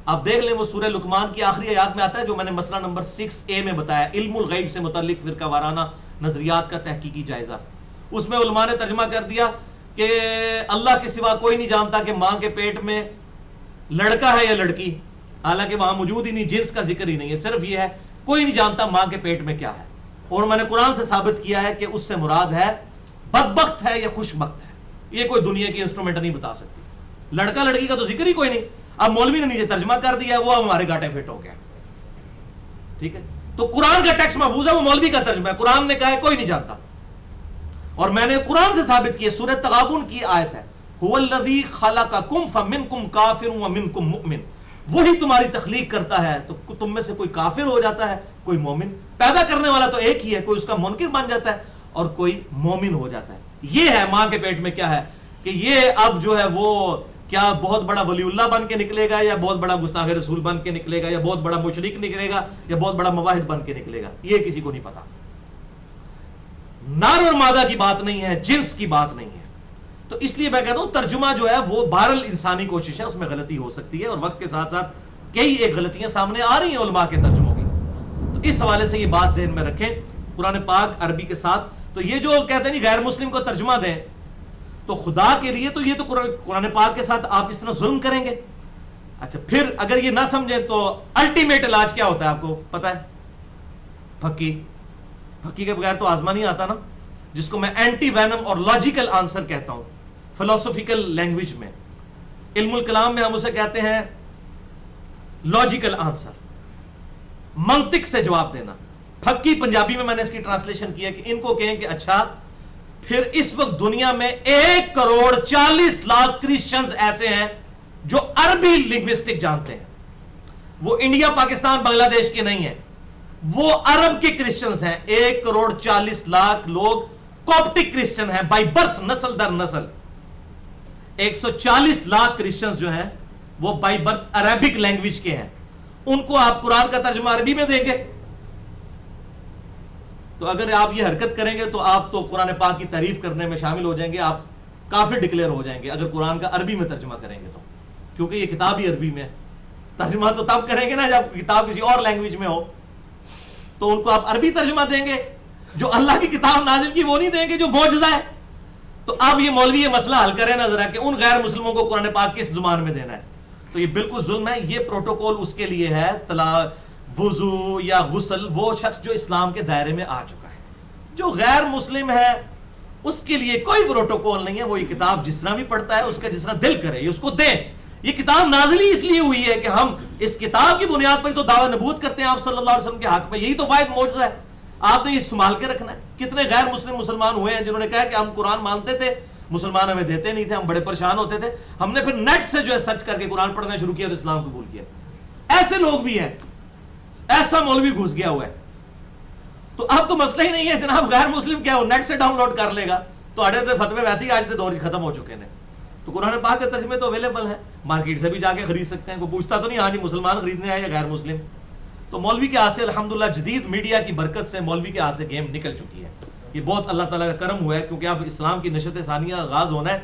آپ دیکھ لیں وہ سورہ لقمان کی آخری آیات میں آتا ہے جو میں نے مسئلہ نمبر 6A میں بتایا، علم الغیب سے متعلق فرقہ وارانہ نظریات کا تحقیقی جائزہ. اس میں علماء نے ترجمہ کر دیا کہ اللہ کے سوا کوئی نہیں جانتا کہ ماں کے پیٹ میں لڑکا ہے یا لڑکی، حالانکہ وہاں موجود ہی نہیں، جنس کا ذکر ہی نہیں ہے، صرف یہ ہے کوئی نہیں جانتا ماں کے پیٹ میں کیا ہے. اور میں نے قرآن سے ثابت کیا ہے کہ اس سے مراد ہے بدبخت ہے یا خوش بخت ہے. یہ کوئی دنیا کی انسٹرومنٹ نہیں بتا سکتی. لڑکا لڑکی کا تو ذکر ہی کوئی نہیں. اب مولوی نے نیچے ترجمہ کر دیا، وہ ہمارے گاٹے فٹ ہو گیا. ٹھیک ہے، تو قرآن کا ٹیکسٹ محفوظ ہے، وہ مولوی کا ترجمہ ہے، قرآن نے کہا ہے کوئی نہیں جانتا. اور میں نے قرآن سے ثابت کیا، سورہ تغابن کی آیت ہے، هو الذی خلقکم فمنکم کافر ومنکم مؤمن، وہی تمہاری تخلیق کرتا ہے تو تم میں سے کوئی کافر ہو جاتا ہے کوئی مومن. پیدا کرنے والا تو ایک ہی ہے، کوئی اس کا منکر بن جاتا ہے اور کوئی مومن ہو جاتا ہے. یہ ہے ماں کے پیٹ میں کیا ہے کہ یہ اب جو ہے وہ کیا بہت بڑا ولی اللہ بن کے نکلے گا یا بہت بڑا گستاخ رسول بن کے نکلے گا یا بہت بڑا مشرک نکلے گا یا بہت بڑا مواحد بن کے نکلے گا، یہ کسی کو نہیں پتا. نار اور مادہ کی بات نہیں ہے، جنس کی بات نہیں ہے. تو اس لیے میں کہتا ہوں ترجمہ جو ہے وہ بہرحال انسانی کوشش ہے، اس میں غلطی ہو سکتی ہے اور وقت کے ساتھ ساتھ کئی ایک غلطیاں سامنے آ رہی ہیں علماء کے ترجموں کی. تو اس حوالے سے یہ بات ذہن میں رکھیں، قرآن پاک عربی کے ساتھ. تو یہ جو کہتے ہیں غیر مسلم کو ترجمہ دیں تو خدا کے لیے تو یہ تو قرآن پاک کے ساتھ آپ اس طرح ظلم کریں گے. اچھا پھر اگر یہ نہ سمجھیں تو الٹیمیٹ علاج کیا ہوتا ہے آپ کو پتا ہے؟ پھکی. پھکی کے بغیر تو آزما نہیں آتا نا، جس کو میں اینٹی وینم اور لاجیکل آنسر کہتا ہوں فلسفیکل لینگویج میں. علم الکلام میں ہم اسے کہتے ہیں لاجیکل آنسر، منطق سے جواب دینا. پھکی پنجابی میں نے اس کی ٹرانسلیشن کی ہے کہ ان کو کہیں کہ اچھا پھر اس وقت دنیا میں 1,40,00,000 کرسچنز ایسے ہیں جو عربی لنگوسٹک جانتے ہیں. وہ انڈیا پاکستان بنگلہ دیش کے نہیں ہیں, وہ عرب کے کرسچنز ہیں. 1,40,00,000 لوگ کوپٹک کرسچن ہیں بائی برتھ, نسل در نسل. 140,00,000 کرسچنز جو ہیں وہ بائی برتھ عربک لینگویج کے ہیں. ان کو آپ قرآن کا ترجمہ عربی میں دیں گے؟ تو اگر آپ یہ حرکت کریں گے تو آپ تو قرآن پاک کی تعریف کرنے میں شامل ہو جائیں گے, آپ کافر ڈکلیئر ہو جائیں گے اگر قرآن کا عربی میں ترجمہ کریں گے تو, کیونکہ یہ کتاب ہی عربی میں ہے. ترجمہ تو تب کریں گے نا جب کتاب کسی اور لینگویج میں ہو. تو ان کو آپ عربی ترجمہ دیں گے, جو اللہ کی کتاب نازل کی وہ نہیں دیں گے جو معجزہ ہے. تو اب یہ مولوی یہ مسئلہ حل کریں نا ذرا کہ ان غیر مسلموں کو قرآن پاک کس زبان میں دینا ہے. تو یہ بالکل ظلم ہے. یہ پروٹوکول اس کے لیے ہے, وضو یا غسل, وہ شخص جو اسلام کے دائرے میں آ چکا ہے. جو غیر مسلم ہے اس کے لیے کوئی پروٹوکول نہیں ہے. وہ یہ کتاب جس طرح بھی پڑھتا ہے, اس کا جس طرح دل کرے یہ اس کو دیں. یہ کتاب نازل ہی اس لیے ہوئی ہے کہ ہم اس کتاب کی بنیاد پر تو دعویٰ نبوت کرتے ہیں آپ صلی اللہ علیہ وسلم کے حق میں. یہی تو واحد معجزہ ہے. آپ نے یہ سنبھال کے رکھنا ہے. کتنے غیر مسلم مسلمان ہوئے ہیں جنہوں نے کہا کہ ہم قرآن مانتے تھے, مسلمان ہمیں دیتے نہیں تھے, ہم بڑے پریشان ہوتے تھے, ہم نے پھر نیٹ سے جو ہے سرچ کر کے قرآن پڑھنا شروع کیا تو اسلام قبول کیا. ایسے لوگ بھی ہیں, ایسا مولوی گھس گیا ہوا ہے. تو اب تو مسئلہ ہی نہیں ہے جناب غیر مسلم کیا ہو, نیٹ سے ڈاؤن لوڈ کر لے گا. تو اڑے تو فتوے ویسے ہی آج کے دور ختم ہو چکے ہیں. تو قرآن پاک کے ترجمے تو اویلیبل ہیں, مارکیٹ سے بھی جا کے خرید سکتے ہیں. کوئی پوچھتا تو نہیں ہاں جی مسلمان خریدنے آئے یا غیر مسلم. تو مولوی کے ہاتھ سے الحمدللہ جدید میڈیا کی برکت سے مولوی کے ہاتھ سے گیم نکل چکی ہے. یہ بہت اللہ تعالیٰ کا کرم ہوا ہے, کیونکہ اب اسلام کی نشت ثانیہ آغاز ہونا ہے.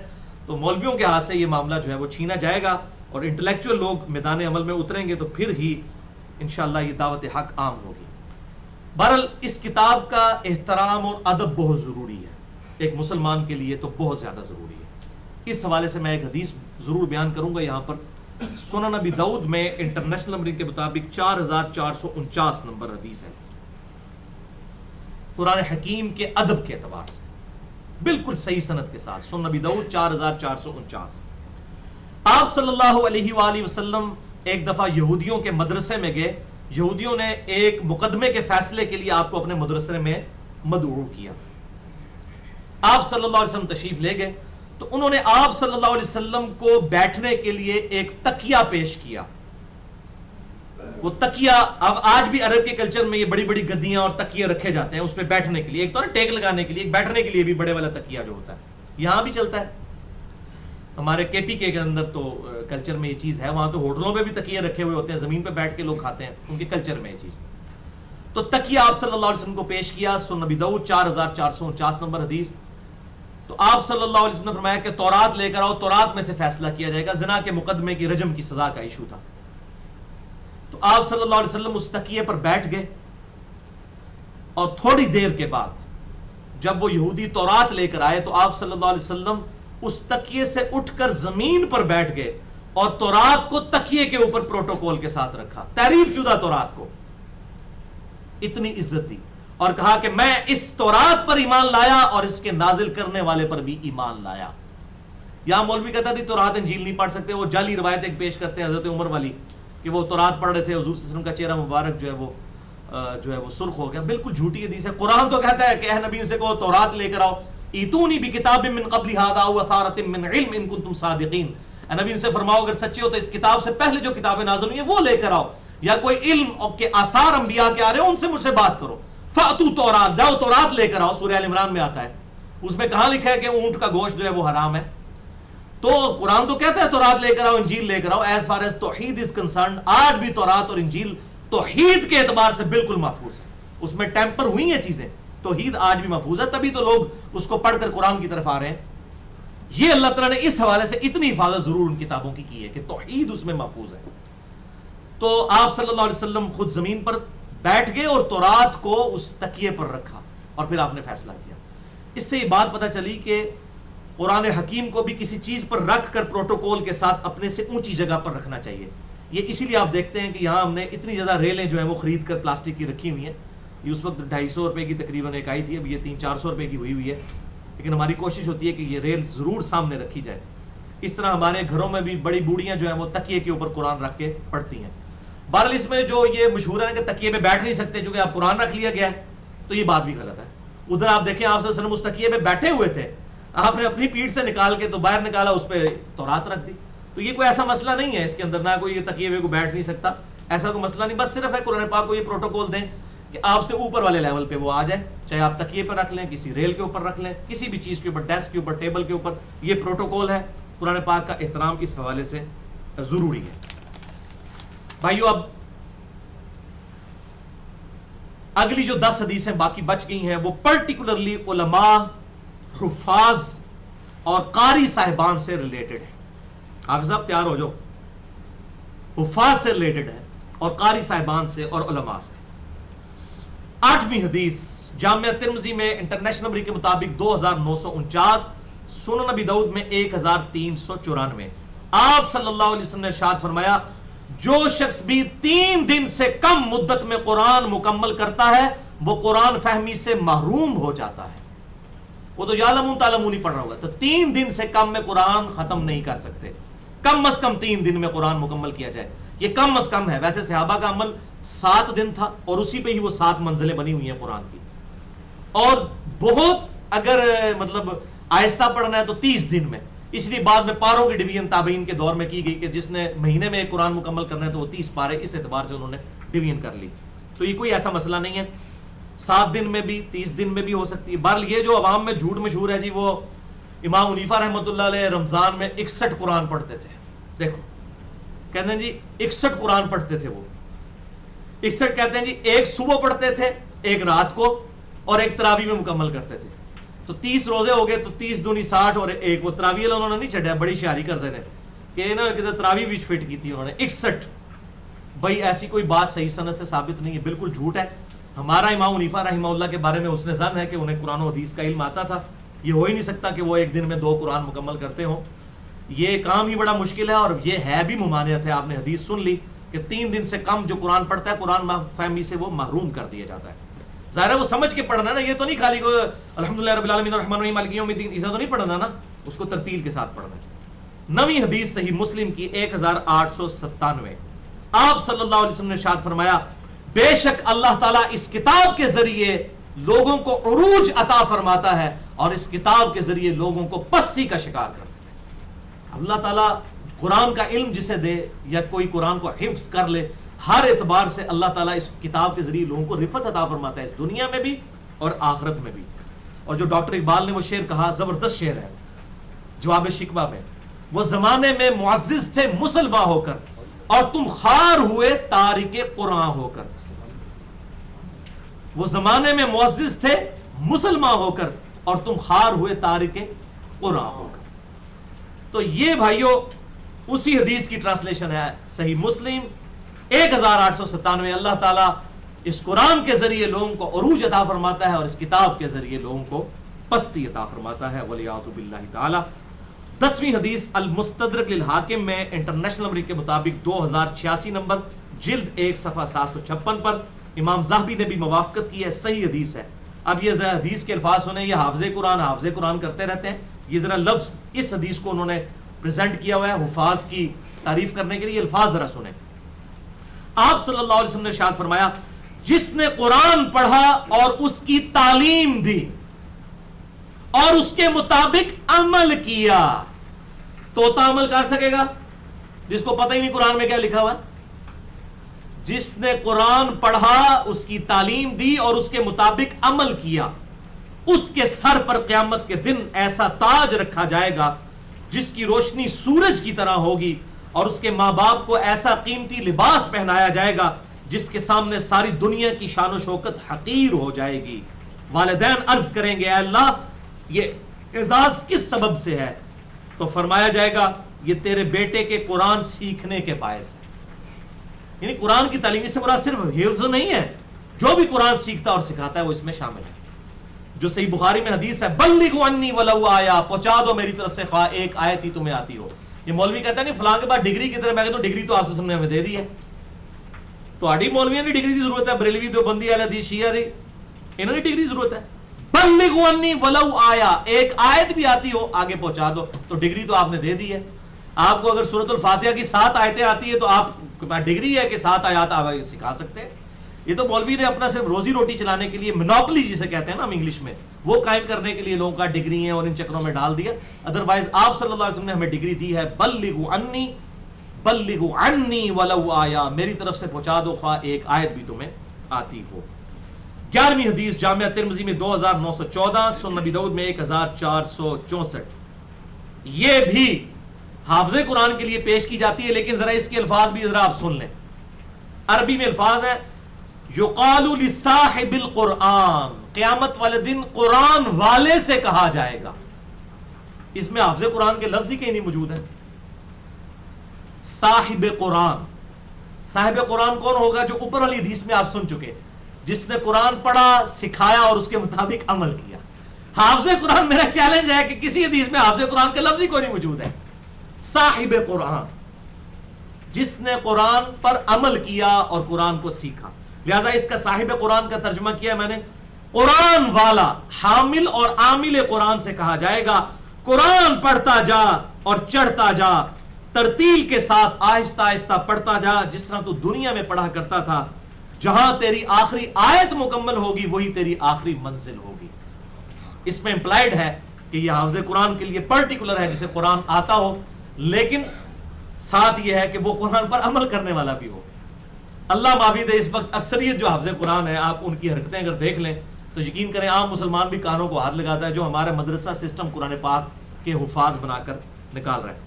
تو مولویوں کے ہاتھ سے یہ معاملہ جو ہے وہ چھینا جائے گا, اور انٹلیکچوئل لوگ میدان عمل میں اتریں گے تو پھر ہی انشاءاللہ یہ دعوت حق عام ہوگی. بہرحال اس کتاب کا احترام اور ادب بہت ضروری ہے, ایک مسلمان کے لیے تو بہت زیادہ ضروری ہے. اس حوالے سے میں ایک حدیث ضرور بیان کروں گا یہاں پر. سنن ابی داؤد میں انٹرنیشنل نمبرنگ کے مطابق 4449 نمبر حدیث ہے. قرآن حکیم کے ادب کے اعتبار سے بالکل صحیح سند کے ساتھ سنن ابی داؤد 4449. آپ صلی اللہ علیہ وآلہ وسلم ایک دفعہ یہودیوں کے مدرسے میں گئے. یہودیوں نے ایک مقدمے کے فیصلے کے لیے آپ کو اپنے مدرسے میں مدعو کیا. آپ صلی اللہ علیہ وسلم تشریف لے گئے تو انہوں نے آپ صلی اللہ علیہ وسلم کو بیٹھنے کے لیے ایک تکیہ پیش کیا. وہ تکیہ, اب آج بھی عرب کے کلچر میں یہ بڑی بڑی گدیاں اور تکیے رکھے جاتے ہیں اس پہ بیٹھنے کے لیے. ایک تو ٹیک لگانے کے لیے, ایک بیٹھنے کے لیے بھی بڑے والا تکیہ جو ہوتا ہے یہاں بھی چلتا ہے. ہمارے کے پی کے اندر تو کلچر میں یہ چیز ہے. وہاں تو ہوٹلوں پہ بھی تکیے رکھے ہوئے ہوتے ہیں, زمین پہ بیٹھ کے لوگ کھاتے ہیں, ان کے کلچر میں یہ چیز. تو تکیہ آپ صلی اللہ علیہ وسلم کو پیش کیا. سنن ابی داؤد 4449 نمبر حدیث. تو آپ صلی اللہ علیہ وسلم نے فرمایا کہ تورات لے کر آؤ, تورات میں سے فیصلہ کیا جائے گا. زنا کے مقدمے کی رجم کی سزا کا ایشو تھا. تو آپ صلی اللہ علیہ وسلم اس تکیے پر بیٹھ گئے, اور تھوڑی دیر کے بعد جب وہ یہودی تورات لے کر آئے تو آپ صلی اللہ علیہ وسلم اس تکیے سے اٹھ کر زمین پر بیٹھ گئے اور تورات کو تکیے کے اوپر پروٹوکول کے ساتھ رکھا, تعریف شدہ تورات کو اتنی عزت دی, اور کہا کہ میں اس تورات پر ایمان لایا اور اس کے نازل کرنے والے پر بھی ایمان لایا. یہاں مولوی کہتا تھی تورات انجیل نہیں پڑھ سکتے. وہ جعلی روایت ایک پیش کرتے ہیں حضرت عمر والی کہ وہ تورات پڑھ رہے تھے, حضور صلی اللہ علیہ وسلم کا چہرہ مبارک جو ہے وہ سرخ ہو گیا. بالکل جھوٹی حدیث ہے. قرآن تو کہتا ہے کہ اے نبی سے کہو تورات لے کر آؤ, ایتونی بکتاب من قبل ھذا واثارۃ من علم ان کنتم صادقین. اے نبی سے فرماؤ اگر سچے ہو تو اس کتاب سے پہلے جو کتابیں نازل ہوئی ہیں وہ لے کر آؤ, یا کوئی علم کے آثار انبیاء کے آ رہے ہیں ان سے مجھ سے بات کرو. فاتو تورات, جاؤ تورات لے کر آؤ. سورہ ال عمران میں آتا ہے, اس میں کہاں لکھا ہے کہ اونٹ کا گوشت جو ہے وہ حرام ہے. تو قرآن تو کہتا ہے تورات لے کر آؤ, انجیل لے کر آؤ. ایز فار ایز توحید از کنسرنڈ آج بھی تورات اور انجیل توحید کے اعتبار سے بالکل محفوظ ہے. اس میں ٹیمپر ہوئی ہیں چیزیں, توحید آج بھی محفوظ ہے. تبھی تو لوگ اس کو پڑھ کر قرآن کی طرف آ رہے ہیں. یہ اللہ تعالیٰ نے اس حوالے سے اتنی حفاظت ضرور ان کتابوں کی کی ہے کہ توحید اس میں محفوظ ہے. تو آپ صلی اللہ علیہ وسلم خود زمین پر بیٹھ گئے اور تورات کو اس تکیے پر رکھا, اور پھر آپ نے فیصلہ کیا. اس سے یہ بات پتہ چلی کہ قرآن حکیم کو بھی کسی چیز پر رکھ کر پروٹوکول کے ساتھ اپنے سے اونچی جگہ پر رکھنا چاہیے. یہ اسی لیے آپ دیکھتے ہیں کہ یہاں ہم نے اتنی زیادہ ریلیں جو ہیں وہ خرید کر پلاسٹک کی رکھی ہوئی ہیں. یہ اس وقت 250 روپے کی تقریباً ایک آئی تھی, اب یہ 300-400 روپے کی ہوئی ہے. لیکن ہماری کوشش ہوتی ہے کہ یہ ریل ضرور سامنے رکھی جائے. اس طرح ہمارے گھروں میں بھی بڑی بوڑھیاں جو ہیں وہ تکیے کے اوپر قرآن رکھ کے پڑھتی ہیں. بہرحال اس میں جو یہ مشہور ہے کہ تکیے پہ بیٹھ نہیں سکتے چونکہ آپ قرآن رکھ لیا گیا ہے, تو یہ بات بھی غلط ہے. ادھر آپ دیکھیں آپ صلی اللہ علیہ وسلم اس تکیے پہ بیٹھے ہوئے تھے, آپ نے اپنی پیٹھ سے نکال کے تو باہر نکالا, اس پہ تورات رکھ دی. تو یہ کوئی ایسا مسئلہ نہیں ہے اس کے اندر, نہ کوئی یہ تکیے پہ کو بیٹھ نہیں سکتا, ایسا کوئی مسئلہ نہیں. بس صرف ہے قرآن پاک کو یہ پروٹوکول دیں کہ آپ سے اوپر والے لیول پہ وہ آ جائے, چاہے آپ تکیے پہ رکھ لیں, کسی ریل کے اوپر رکھ لیں, کسی بھی چیز کے اوپر, ڈیسک کے اوپر, ٹیبل کے اوپر. یہ پروٹوکول ہے. قرآن پاک کا احترام اس حوالے سے ضروری ہے. بھائیو, اب اگلی جو 10 حدیثیں باقی بچ گئی ہیں وہ پرٹیکولرلی علماء, حفاظ اور قاری صاحبان سے ریلیٹڈ ہے. حافظ صاحب تیار ہو جاؤ, حفاظ سے ریلیٹڈ ہے اور قاری صاحبان سے اور علماء سے. 8ویں حدیث جامعہ ترمذی میں انٹرنیشنل نمبر کے مطابق 2949, سنن نبی داؤد میں 1394. آپ صلی اللہ علیہ وسلم نے ارشاد فرمایا, جو شخص بھی 3 دن سے کم مدت میں قرآن مکمل کرتا ہے وہ قرآن فہمی سے محروم ہو جاتا ہے. وہ تو یعلمون تعلمون ہی پڑھ رہا ہوگا, تو 3 دن سے کم میں قرآن ختم نہیں کر سکتے. کم از کم 3 دن میں قرآن مکمل کیا جائے, یہ کم از کم ہے. ویسے صحابہ کا عمل 7 دن تھا اور اسی پہ ہی وہ 7 منزلیں بنی ہوئی ہیں قرآن کی. اور بہت اگر مطلب آہستہ پڑھنا ہے تو 30 دن میں. اس لیے بعد میں پاروں کی ڈویژن تابعین کے دور میں کی گئی کہ جس نے مہینے میں ایک قرآن مکمل کرنا ہے تو وہ 30 پارے اس اعتبار سے انہوں نے ڈویژن کر لی. تو یہ کوئی ایسا مسئلہ نہیں ہے, 7 دن میں بھی 30 دن میں بھی ہو سکتی ہے. بہرحال یہ جو عوام میں جھوٹ مشہور ہے جی, وہ امام حنیفہ رحمۃ اللہ علیہ رمضان میں 61 قرآن پڑھتے تھے. دیکھو کہتے ہیں جی 61 قرآن پڑھتے تھے. وہ 61 کہتے ہیں جی, ایک صبح پڑھتے تھے, ایک رات کو, اور ایک تراویح میں مکمل کرتے تھے. تو 30 روزے ہو گئے, تو 30 دونی 60 اور ایک وہ تراویح انہوں نے نہیں چھڑیا, بڑی شیاری کرتے رہے کہ انہوں نے تراویح بھی فٹ کی تھی انہوں نے 61. بھائی ایسی کوئی بات صحیح سند سے ثابت نہیں ہے, بالکل جھوٹ ہے. ہمارا امام حنیفہ رحمہ اللہ کے بارے میں حسن ظن ہے کہ انہیں قرآن و حدیث کا علم آتا تھا. یہ ہو ہی نہیں سکتا کہ وہ ایک دن میں 2 قرآن مکمل کرتے ہوں. یہ کام ہی بڑا مشکل ہے, اور یہ ہے بھی ممانعت ہے. آپ نے حدیث سن لی کہ 3 دن سے کم جو قرآن پڑھتا ہے قرآن فہمی سے وہ محروم کر دیا جاتا ہے. ظاہر ہے وہ سمجھ کے پڑھنا ہے نا, یہ تو نہیں خالی کو الحمدللہ رب العالمین الرحمن الرحیم مالک یوم الدین ایسا تو نہیں پڑھنا نا, اس کو ترتیل کے ساتھ پڑھنا ہے. 9ویں حدیث صحیح مسلم کی 1897. آپ صلی اللہ علیہ وسلم نے ارشاد فرمایا, بے شک اللہ تعالیٰ اس کتاب کے ذریعے لوگوں کو عروج عطا فرماتا ہے اور اس کتاب کے ذریعے لوگوں کو پستی کا شکار کرتا ہے. اللہ تعالیٰ قرآن کا علم جسے دے یا کوئی قرآن کو حفظ کر لے, ہر اعتبار سے اللہ تعالیٰ اس کتاب کے ذریعے لوگوں کو رفت عطا فرماتا ہے, اس دنیا میں بھی اور آخرت میں بھی. اور جو ڈاکٹر اقبال نے وہ شعر کہا, زبردست شعر ہے جواب شکوہ میں, وہ زمانے میں معزز تھے مسلمان ہو کر اور تم خار ہوئے تارک قرآن ہو کر. وہ زمانے میں معزز تھے مسلمان ہو کر اور تم خار ہوئے تارک قرآن ہو کر. تو یہ بھائیو اسی حدیث کی ٹرانسلیشن ہے صحیح مسلم 1897. اللہ تعالیٰ اس قرآن کے ذریعے لوگوں کو عروج عطا فرماتا ہے اور اس کتاب کے ذریعے لوگوں کو پستی عطا فرماتا ہے. ولیعوذ باللہ تعالیٰ. 10ویں حدیث المستدرک للحاکم میں انٹرنیشنل نمبر کے مطابق 2086 نمبر, جلد 1 صفحہ 756 پر امام زاہبی نے بھی موافقت کی ہے, صحیح حدیث ہے. اب یہ حدیث کے الفاظ سنیں, یہ حافظ قرآن کرتے رہتے ہیں, یہ ذرا لفظ اس حدیث کو انہوں نے پریزنٹ کیا ہوا ہے حفاظ کی تعریف کرنے کے لیے. یہ الفاظ ذرا سنیں. آپ صلی اللہ علیہ وسلم نے ارشاد فرمایا, جس نے قرآن پڑھا اور اس کی تعلیم دی اور اس کے مطابق عمل کیا, طوطا عمل کر سکے گا جس کو پتہ ہی نہیں قرآن میں کیا لکھا ہوا؟ جس نے قرآن پڑھا, اس کی تعلیم دی اور اس کے مطابق عمل کیا, اس کے سر پر قیامت کے دن ایسا تاج رکھا جائے گا جس کی روشنی سورج کی طرح ہوگی, اور اس کے ماں باپ کو ایسا قیمتی لباس پہنایا جائے گا جس کے سامنے ساری دنیا کی شان و شوکت حقیر ہو جائے گی. والدین عرض کریں گے, اے اللہ یہ اعزاز کس سبب سے ہے؟ تو فرمایا جائے گا یہ تیرے بیٹے کے قرآن سیکھنے کے باعث ہے. یعنی قرآن کی تعلیم سے مراد صرف حفظ نہیں ہے, جو بھی قرآن سیکھتا اور سکھاتا ہے وہ اس میں شامل ہے. جو صحیح بخاری میں حدیث ہے, بلغوا عنی ولو آیا, پہنچا دو میری طرف سے خواہ ایک آیت ہی تمہیں آتی ہو. یہ مولوی کہتا ہے نہیں فلاں کے بعد ڈگری کی طرح, میں کہتا ہوں ڈگری تو آپ نے ہمیں دے دی ہے. تو آڑی مولویوں کی ڈگری کی ضرورت ہے, بریلوی دیوبندی اہل حدیث شیعہ دی, انہوں نے ڈگری ضرورت ہے. بلغوا عنی ولو آیا, ایک آیت بھی آتی ہو آگے پہنچا دو, تو ڈگری تو آپ نے دے دی ہے. آپ کو اگر سورۃ الفاتحہ کی 7 آیتیں آتی ہے تو آپ ڈگری ہے کہ 7 آیات آپ سکھا سکتے ہیں. یہ تو مولوی نے اپنا صرف روزی روٹی چلانے کے لیے مونوپلی جسے کہتے ہیں نا ہم انگلش میں، وہ قائم کرنے کے لیے لوگوں کا ڈگری ہیں اور ان چکروں میں ڈال دیا. ادروائز آپ صلی اللہ علیہ وسلم نے ہمیں ڈگری دی ہے، بلغوا عنی ولو آیا، میری طرف سے پہنچا دو خواہ ایک آیت بھی تمہیں آتی ہو. 11ویں حدیث جامعہ ترمذی میں 2914، سنن نبی داؤد میں 1464. یہ بھی حافظ قرآن کے لیے پیش کی جاتی ہے، لیکن ذرا اس کے الفاظ بھی ذرا آپ سن لیں. عربی میں الفاظ ہے یقال لصاحب القرآن، قیامت والے دن قرآن والے سے کہا جائے گا. اس میں حافظ قرآن کے لفظ ہی کہیں نہیں موجود ہے. صاحب قرآن، صاحب قرآن کون ہوگا؟ جو اوپر والی حدیث میں آپ سن چکے، جس نے قرآن پڑھا، سکھایا اور اس کے مطابق عمل کیا. حافظ قرآن، میرا چیلنج ہے کہ کسی حدیث میں حافظ قرآن کا لفظ ہی کوئی نہیں موجود ہے. صاحب قرآن، جس نے قرآن پر عمل کیا اور قرآن کو سیکھا. لہذا اس کا صاحب قرآن کا ترجمہ کیا میں نے، قرآن والا، حامل اور عامل قرآن سے کہا جائے گا قرآن پڑھتا جا اور چڑھتا جا، ترتیل کے ساتھ آہستہ آہستہ پڑھتا جا، جس طرح تو دنیا میں پڑھا کرتا تھا. جہاں تیری آخری آیت مکمل ہوگی وہی تیری آخری منزل ہوگی. اس میں امپلائڈ ہے کہ یہ حافظ قرآن کے لیے پرٹیکولر ہے جسے قرآن آتا ہو، لیکن ساتھ یہ ہے کہ وہ قرآن پر عمل کرنے والا بھی ہو. اللہ معافی دے، اس وقت اکثریت جو حافظ قرآن ہے، آپ ان کی حرکتیں اگر دیکھ لیں تو یقین کریں عام مسلمان بھی کانوں کو ہاتھ لگاتا ہے جو ہمارا مدرسہ سسٹم قرآن پاک کے حفاظ بنا کر نکال رہا ہے.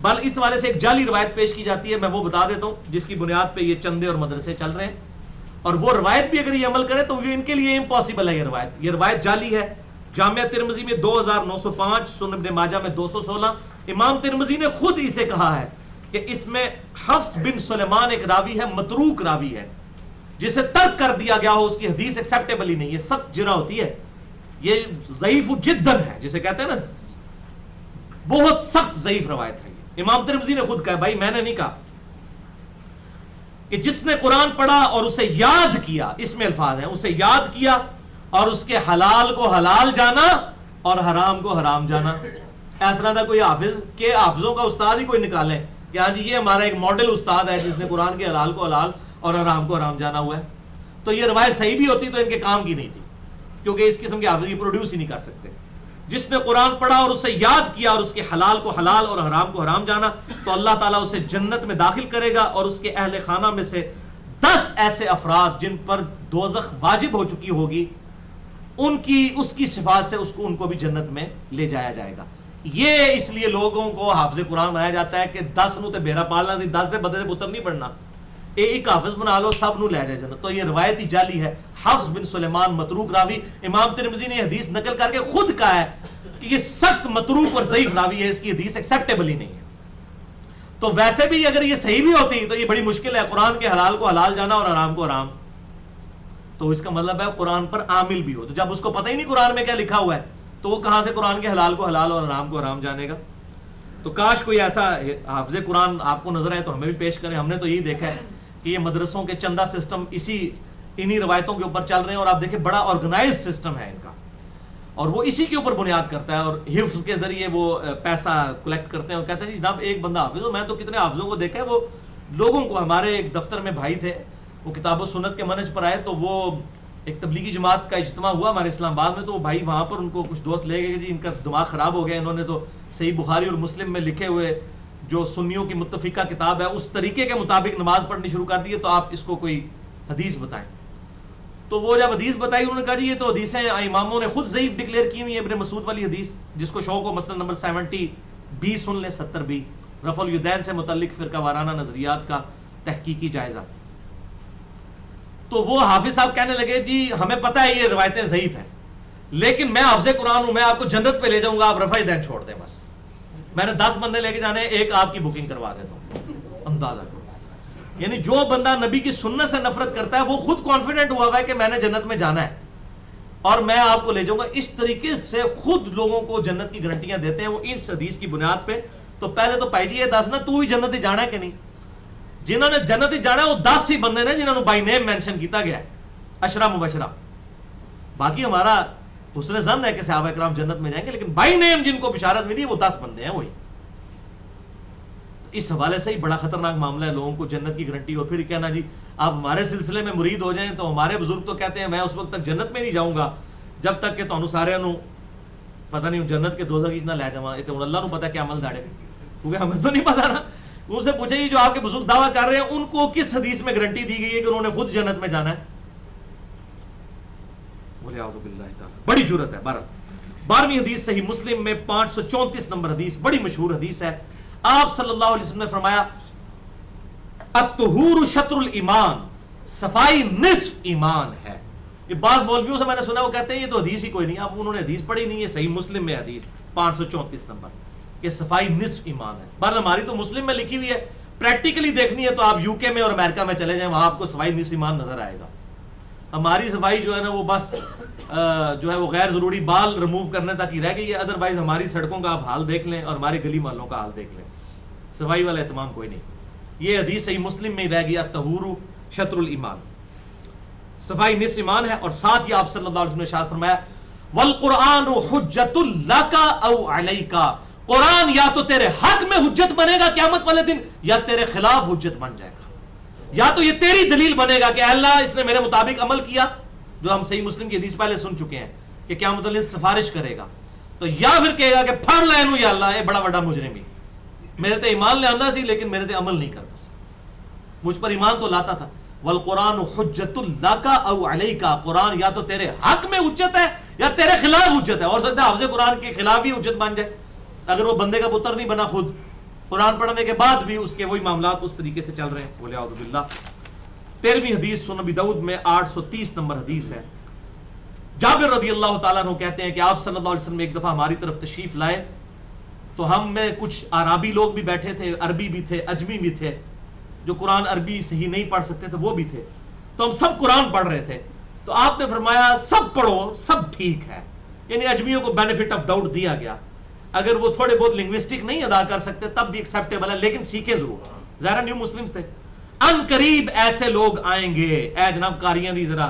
بل اس حوالے سے ایک جعلی روایت پیش کی جاتی ہے، میں وہ بتا دیتا ہوں، جس کی بنیاد پہ یہ چندے اور مدرسے چل رہے ہیں. اور وہ روایت بھی اگر یہ عمل کرے تو یہ ان کے لیے امپاسبل ہے. یہ روایت جعلی ہے. جامعہ ترمذی میں 2905، سنن ابن ماجہ میں 216. امام ترمذی نے خود اسے کہا ہے کہ اس میں حفص بن سلیمان ایک راوی ہے، متروک راوی ہے، جسے ترک کر دیا گیا ہو، اس کی حدیث ایکسیپٹیبل ہی نہیں. یہ سخت جرح ہوتی ہے، یہ ضعیف جداً ہے، جسے کہتے ہیں نا بہت سخت ضعیف روایت ہے. یہ امام ترمذی نے خود کہا، بھائی میں نے نہیں کہا، کہ جس نے قرآن پڑھا اور اسے یاد کیا، اس میں الفاظ ہیں، اسے یاد کیا اور اس کے حلال کو حلال جانا اور حرام کو حرام جانا. ایسا نہ کوئی حافظ کے حافظوں کا استاد ہی کوئی نکالے کہ ہاں جی یہ ہمارا ایک ماڈل استاد ہے جس نے قرآن کے حلال کو حلال اور حرام کو حرام جانا ہوا ہے. تو یہ روایت صحیح بھی ہوتی تو ان کے کام کی نہیں تھی، کیونکہ اس قسم کے حافظ کی پروڈیوس ہی نہیں کر سکتے. جس نے قرآن پڑھا اور اسے یاد کیا اور اس کے حلال کو حلال اور حرام کو حرام جانا تو اللہ تعالیٰ اسے جنت میں داخل کرے گا، اور اس کے اہل خانہ میں سے 10 ایسے افراد جن پر دوزخ واجب ہو چکی ہوگی، اس کی صفات سے ان کو بھی جنت میں لے جایا جائے گا. یہ اس لیے لوگوں کو حافظ قرآن بنایا جاتا ہے کہ 10 نو تے بیرا پالنا سی، 10 دے بدے دے پتر نہیں پڑھنا، ایک حافظ بنا لو سب نو لے جائے جنت. تو یہ روایت ہی جعلی ہے. حفص بن سلیمان متروک راوی، امام ترمذی نے حدیث نقل کر کے خود کہا ہے کہ یہ سخت متروک اور ضعیف راوی ہے، اس کی حدیث ایکسیپٹیبل ہی نہیں ہے. تو ویسے بھی اگر یہ صحیح بھی ہوتی تو یہ بڑی مشکل ہے، قرآن کے حلال کو حلال جانا اور حرام کو حرام. تو اس کا مطلب ہے قرآن پر عامل بھی ہو. تو جب اس کو پتہ ہی نہیں قرآن میں کیا لکھا ہوا ہے تو وہ کہاں سے قرآن کے حلال کو حلال اور حرام کو حرام جانے گا. تو کاش کوئی ایسا حافظ قرآن آپ کو نظر آئے تو ہمیں بھی پیش کریں. ہم نے تو یہی دیکھا ہے کہ یہ مدرسوں کے چندہ سسٹم انہی روایتوں کے اوپر چل رہے ہیں، اور آپ دیکھیں بڑا آرگنائز سسٹم ہے ان کا، اور وہ اسی کے اوپر بنیاد کرتا ہے، اور حفظ کے ذریعے وہ پیسہ کلیکٹ کرتے ہیں اور کہتے ہیں جناب ایک بندہ حافظ ہو. میں تو کتنے حافظوں کو دیکھا ہے، وہ لوگوں کو، ہمارے ایک دفتر میں بھائی تھے، وہ کتاب و سنت کے منہج پر آئے، تو وہ ایک تبلیغی جماعت کا اجتماع ہوا ہمارے اسلام آباد میں، تو وہ بھائی وہاں پر ان کو کچھ دوست لے گئے کہ جی ان کا دماغ خراب ہو گیا، انہوں نے تو صحیح بخاری اور مسلم میں لکھے ہوئے جو سنیوں کی متفقہ کتاب ہے اس طریقے کے مطابق نماز پڑھنی شروع کر دی ہے، تو آپ اس کو کوئی حدیث بتائیں. تو وہ جب حدیث بتائی انہوں نے کہا جی یہ تو حدیثیں اماموں نے خود ضعیف ڈکلیئر کی ہوئی ہیں. ابن مسعود والی حدیث جس کو شوق ہو مثلا نمبر 70B سن لیں، 70B رفع الیدین سے متعلق فرقہ وارانہ نظریات کا تحقیقی جائزہ. تو وہ حافظ صاحب کہنے لگے جی ہمیں پتہ ہے یہ روایتیں ضعیف ہیں، لیکن میں حافظ قرآن ہوں، میں آپ کو جنت پہ لے جاؤں گا، آپ رفع الیدین چھوڑ دیں بس. میں نے 10 بندے لے کے جانے، ایک آپ کی بکنگ کروا دیتا ہوں. اندازہ کرو، یعنی جو بندہ نبی کی سنت سے نفرت کرتا ہے وہ خود کانفیڈنٹ ہوا ہے کہ میں نے جنت میں جانا ہے اور میں آپ کو لے جاؤں گا. اس طریقے سے خود لوگوں کو جنت کی گارنٹیاں دیتے ہیں وہ اس حدیث کی بنیاد پہ. تو پہلے تو بھائی جی یہ 10 نا تو ہی جنت ہی جانا ہے کہ نہیں. جنہوں نے جنت ہی جانا ہے وہ 10 ہی بندے نے جنہوں نے بائی نیم مینشن کیتا گیا ہے، عشرہ مبشرہ. باقی ہمارا حسن ظن ہے کہ صحابہ کرام جنت میں جائیں گے، لیکن بائی نیم جن کو بشارت ملی وہ 10 بندے ہیں وہی. اس حوالے سے ہی بڑا خطرناک معاملہ ہے لوگوں کو جنت کی گارنٹی، اور پھر کہنا جی آپ ہمارے سلسلے میں مرید ہو جائیں تو ہمارے بزرگ تو کہتے ہیں میں اس وقت تک جنت میں نہیں جاؤں گا جب تک کہ تانوں سارے نو پتہ نہیں جنت کے دوزخ نہ لے جاواں، یہ تو اللہ نو پتہ کیا عمل داڑے، کیونکہ ہمیں تو نہیں پتہ نا. ان سے پوچھے جو آپ کے بزرگ دعویٰ کر رہے ہیں ان کو کس حدیث میں گارنٹی دی گئی ہے کہ انہوں نے خود جنت میں جانا ہے؟ بولے اعوذ باللہ تعالی، بڑی جرأت ہے. 12ویں حدیث صحیح مسلم میں 534 نمبر حدیث، بڑی مشہور حدیث ہے. آپ صلی اللہ علیہ وسلم نے فرمایا الطہور شطر الایمان، صفائی نصف ایمان ہے. یہ بعض مولویوں سے میں نے سنا وہ کہتے ہیں یہ تو حدیث ہی کوئی نہیں، اب انہوں نے حدیث پڑھی نہیں ہے، صحیح مسلم میں حدیث 534 نمبر کہ صفائی نصف ایمان ہے. بہرحال ہماری تو مسلم میں لکھی ہوئی ہے، پریکٹیکلی دیکھنی ہے تو آپ یو کے میں اور امریکہ میں چلے جائیں، وہاں آپ کو صفائی نصف ایمان نظر آئے گا. ہماری صفائی جو ہے نا وہ بس جو ہے وہ غیر ضروری بال ریموو کرنے تک ہی رہ گئی ہے، ادروائز ہماری سڑکوں کا آپ حال دیکھ لیں اور ہمارے گلی محلوں کا حال دیکھ لیں، صفائی والا اہتمام کوئی نہیں. یہ حدیث صحیح مسلم میں ہی رہ گیا طہور شطر الایمان، صفائی نصف ایمان ہے. اور ساتھ ہی آپ صلی اللہ علیہ وسلم نے ارشاد فرمایا والقرآن حجت لک او علیک، قرآن یا تو تیرے حق میں حجت بنے گا قیامت والے دن یا تیرے خلاف حجت بن جائے گا. یا تو یہ تیری دلیل بنے گا کہ اللہ اس نے میرے مطابق عمل کیا، جو ہم صحیح مسلم کی حدیث پہلے سن چکے ہیں کہ قیامت والے دن سفارش کرے گا، تو یا پھر کہے گا کہ پھڑ لینو یا اللہ اے بڑا بڑا مجرم ہی، میرے تے ایمان لے آندا سی لیکن میرے تے عمل نہیں کرتا سی، مجھ پر ایمان تو لاتا تھا. والقرآن حجت لک او علیک، قرآن یا تو تیرے حق میں حجت ہے یا تیرے خلاف حجت ہے. اور سکتا ہے حافظ قرآن کے خلاف ہی حجت بن جائے اگر وہ بندے کا پتر نہیں بنا، خود قرآن پڑھنے کے بعد بھی اس کے وہی معاملات اس طریقے سے چل رہے ہیں. بولے اعوذ باللہ. 13ویں حدیث سنن ابی داؤد میں 830 نمبر حدیث ہے. جابر رضی اللہ تعالیٰ عنہ کہتے ہیں کہ آپ صلی اللہ علیہ وسلم ایک دفعہ ہماری طرف تشریف لائے تو ہم میں کچھ عربی لوگ بھی بیٹھے تھے، عربی بھی تھے، اجمی بھی تھے، جو قرآن عربی صحیح نہیں پڑھ سکتے تھے وہ بھی تھے. تو ہم سب قرآن پڑھ رہے تھے تو آپ نے فرمایا سب پڑھو، سب ٹھیک ہے. یعنی اجمیوں کو بینیفٹ آف ڈاؤٹ دیا گیا، اگر وہ تھوڑے بہت لنگوسٹک نہیں ادا کر سکتے تب بھی ایکسیپٹیبل ہے، لیکن سیکھیں ضرور. ظاہر نیو مسلمز تھے. ان قریب ایسے لوگ آئیں گے، اے جناب قاریاں دی ذرا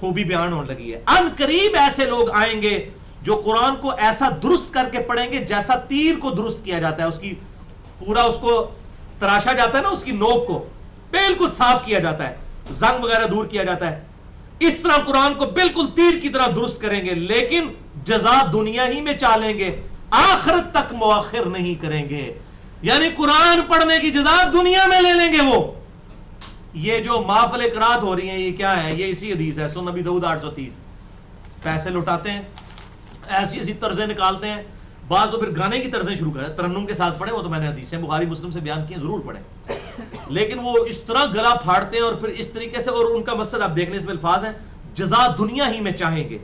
خوبی بیان ہونے لگی ہے. ان قریب ایسے لوگ آئیں گے جو قرآن کو ایسا درست کر کے پڑھیں گے جیسا تیر کو درست کیا جاتا ہے، اس کی پورا اس کو تراشا جاتا ہے نا، اس کی نوک کو بالکل صاف کیا جاتا ہے، زنگ وغیرہ دور کیا جاتا ہے، اس طرح قرآن کو بالکل تیر کی طرح درست کریں گے، لیکن جزا دنیا ہی میں چالیں گے، آخرت تک مؤخر نہیں کریں گے. یعنی قرآن پڑھنے کی جزا دنیا میں لے لیں گے وہ. یہ جو محفل قرات ہو رہی ہیں یہ کیا ہے؟ یہ اسی حدیث ہے سنن ابی داؤد 830. پیسے لٹاتے ہیں، ایسی ایسی طرزیں نکالتے ہیں، بعض تو پھر گانے کی طرزیں شروع کریں، ترنم کے ساتھ پڑھیں، وہ تو میں نے حدیثیں بخاری مسلم سے بیان کی ہیں، ضرور پڑھیں. لیکن وہ اس طرح گلا پھاڑتے ہیں اور پھر اس طریقے سے، اور ان کا مقصد آپ دیکھنے اس میں الفاظ ہیں جزا دنیا ہی میں چاہیں گے،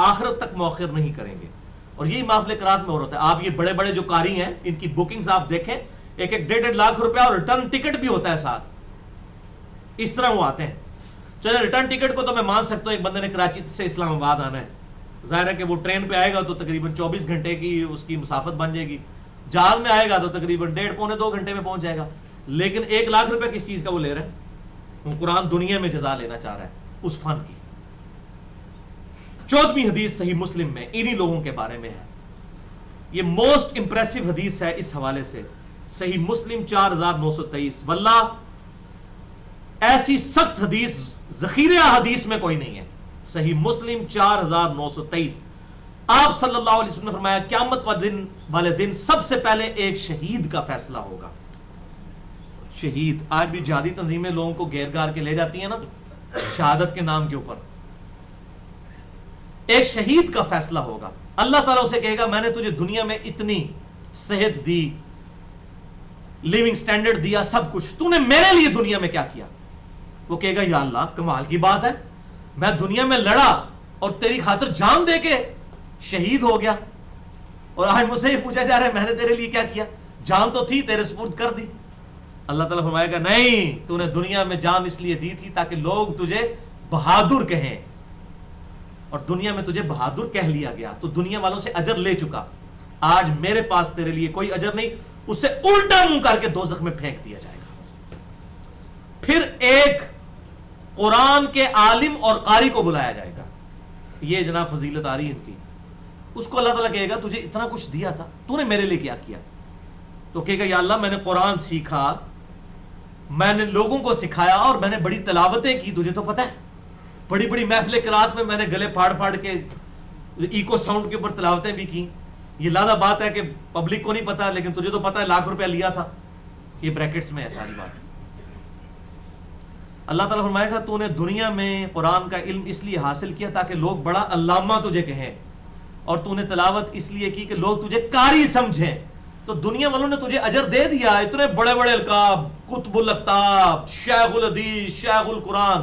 آخرت تک مؤخر نہیں کریں گے. اور یہی محفل قرات میں ہو رہا ہے. آپ یہ بڑے بڑے جو قاری ہیں ان کی بکنگز آپ دیکھیں، ایک 1.5 لاکھ روپیہ اور ریٹرن ٹکٹ بھی ہوتا ہے ساتھ. اس طرح وہ آتے ہیں. چلے ریٹرن ٹکٹ کو تو میں مان سکتا ہوں، ایک بندے نے کراچی سے اسلام آباد آنا ہے، ظاہر ہے کہ وہ ٹرین پہ آئے گا تو تقریباً 24 گھنٹے کی اس کی مسافت بن جائے گی، جہاز میں آئے گا تو تقریباً 1.5 پونے 2 گھنٹے میں پہنچ جائے گا. لیکن 1 لاکھ روپے کس چیز کا وہ لے رہے ہیں؟ وہ قرآن دنیا میں جزا لینا چاہ رہا ہے اس فن کی. 14ویں حدیث صحیح مسلم میں انہی لوگوں کے بارے میں ہے. یہ موسٹ امپریسو حدیث ہے اس حوالے سے، صحیح مسلم 4923. واللہ ایسی سخت حدیث ذخیرہ حدیث میں کوئی نہیں ہے. صحیح مسلم 4923. آپ صلی اللہ علیہ وسلم نے فرمایا قیامت والے دن سب سے پہلے ایک شہید کا فیصلہ ہوگا. شہید، آج بھی جہادی تنظیمیں لوگوں کو گیر گار کے لے جاتی ہیں نا شہادت کے نام کے اوپر. ایک شہید کا فیصلہ ہوگا. اللہ تعالیٰ اسے کہے گا میں نے تجھے دنیا میں اتنی صحت دی، لیونگ سٹینڈرڈ دیا، سب کچھ، تو نے میرے لیے دنیا میں کیا کیا؟ وہ کہے گا یا اللہ کمال کی بات ہے، میں دنیا میں لڑا اور تیری خاطر جان دے کے شہید ہو گیا، اور آج مجھ سے یہ پوچھا جا رہا ہے میں نے تیرے لیے کیا کیا؟ جان تو تھی، تیرے سپرد کر دی. اللہ تعالیٰ فرمائے گا نہیں، تو نے دنیا میں جان اس لیے دی تھی تاکہ لوگ تجھے بہادر کہیں، اور دنیا میں تجھے بہادر کہہ لیا گیا تو دنیا والوں سے اجر لے چکا. آج میرے پاس تیرے لیے کوئی اجر نہیں، اسے الٹا منہ کر کے دوزخ میں پھینک دیا جائے گا. پھر ایک قرآن کے عالم اور قاری کو بلایا جائے گا. یہ جناب فضیلت آ رہی ہے ان کی. اس کو اللہ تعالیٰ کہے گا تجھے اتنا کچھ دیا تھا، تو نے میرے لیے کیا کیا؟ تو کہے گا یا اللہ میں نے قرآن سیکھا، میں نے لوگوں کو سکھایا اور میں نے بڑی تلاوتیں کی، تجھے تو پتہ ہے بڑی بڑی محفل قرات میں نے گلے پھاڑ پھاڑ کے ایکو ساؤنڈ کے اوپر تلاوتیں بھی کی. یہ لادہ بات ہے کہ پبلک کو نہیں پتا، لیکن تجھے تو پتا ہے لاکھ روپیہ لیا تھا. یہ بریکٹس میں ہے ساری بات. اللہ تعالیٰ فرمائے گا تو نے دنیا میں قرآن کا علم اس لیے حاصل کیا تاکہ لوگ بڑا علامہ تجھے کہیں، اور تو نے تلاوت اس لیے کی کہ لوگ تجھے قاری سمجھیں. تو دنیا والوں نے تجھے اجر دے دیا، اتنے بڑے بڑے القاب، قطب الاقطاب، شیخ الحدیث، شیخ القرآن،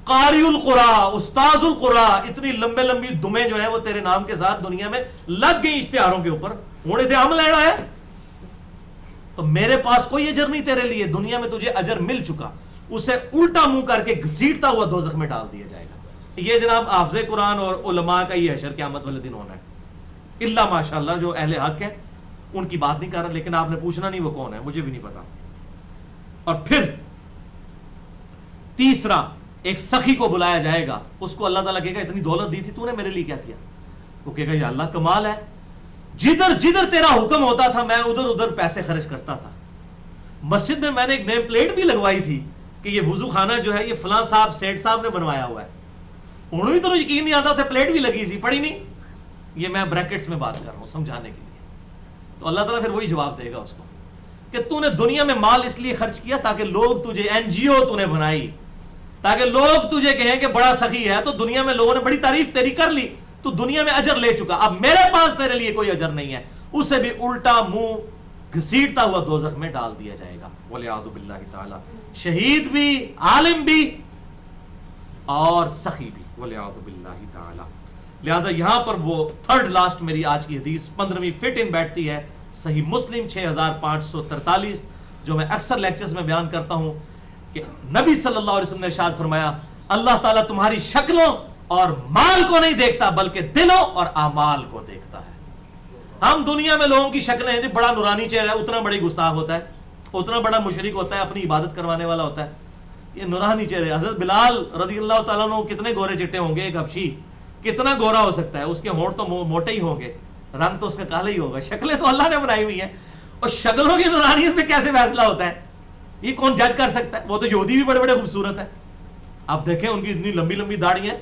قاری القرآن، استاذ القرآن، اتنی لمبے لمبی دمیں جو ہیں وہ تیرے نام کے ساتھ دنیا میں لگ گئی اشتہاروں کے اوپر. ہونے تھے ہم لینا ہے تو میرے پاس کوئی اجر نہیں تیرے لیے. دنیا میں تجھے اجر مل چکا، اسے الٹا منہ کر کے گھسیٹتا ہوا دوزخ میں ڈال دیا جائے گا. یہ جناب حافظ قرآن اور علماء کا یہ حشر قیامت والے دن ہونا ہے. اللہ ماشاءاللہ جو اہل حق ہیں ان کی بات نہیں کر رہا، لیکن آپ نے پوچھنا نہیں وہ کون ہے، مجھے بھی نہیں پتا. اور پھر تیسرا، ایک سخی کو بلایا جائے گا، اس کو اللہ تعالیٰ کہے گا اتنی دولت دی تھی تو نے میرے لیے کیا کیا؟ وہ کہے گا یا اللہ کمال ہے، جدھر جدھر تیرا حکم ہوتا تھا میں ادھر ادھر پیسے خرچ کرتا تھا. مسجد میں نے ایک نیم پلیٹ بھی لگوائی تھی کہ یہ وضو خانہ جو ہے یہ فلاں صاحب سیٹ صاحب نے بنوایا ہوا ہے. انہوں بھی تو یقین نہیں آتا تھا، پلیٹ بھی لگی سی، پڑھی نہیں. یہ میں بریکٹس میں بات کر رہا ہوں سمجھانے کے لیے. تو اللہ تعالیٰ پھر وہی جواب دے گا اس کو کہ تو نے دنیا میں مال اس لیے خرچ کیا تاکہ لوگ تجھے، این جی او تو نے بنائی تاکہ لوگ تجھے کہیں کہ بڑا سخی ہے. تو دنیا میں لوگوں نے بڑی تعریف تیری کر لی، تو دنیا میں اجر لے چکا. اب میرے پاس تیرے لیے کوئی اجر نہیں ہے. اسے بھی الٹا منہ گھسیٹتا ہوا دوزخ میں ڈال دیا جائے گا والعیاذ باللہ تعالی. شہید بھی، عالم بھی اور سخی بھی والعیاذ باللہ تعالی. لہٰذا یہاں پر وہ تھرڈ لاسٹ میری آج کی حدیث 15ویں فٹ ان بیٹھتی ہے، صحیح مسلم 6543، جو میں اکثر لیکچرز میں بیان کرتا ہوں کہ نبی صلی اللہ علیہ وسلم نے ارشاد فرمایا اللہ تعالیٰ تمہاری شکلوں اور مال کو نہیں دیکھتا بلکہ دلوں اور اعمال کو دیکھتا ہے. ہم دنیا میں لوگوں کی شکلیں ہیں، بڑا نورانی چہرہ ہے، اتنا بڑی گستاخ ہوتا ہے، اتنا بڑا مشرک ہوتا ہے، اپنی عبادت کروانے والا ہوتا ہے. یہ نورانی چہرے. حضرت بلال رضی اللہ تعالیٰ عنہ کتنے گورے چٹے ہوں گے، ایک حبشی کتنا گورا ہو سکتا ہے؟ اس کے ہونٹ تو موٹے ہی ہوں گے، رنگ تو اس کا کالا ہی ہوگا. شکلیں تو اللہ نے بنائی ہوئی ہیں، اور شکلوں کی نورانیت میں کیسے فیصلہ ہوتا ہے یہ کون جج کر سکتا ہے؟ وہ تو یہودی بھی بڑے بڑے خوبصورت ہیں. آپ دیکھیں ان کی اتنی لمبی لمبی داڑھی ہیں.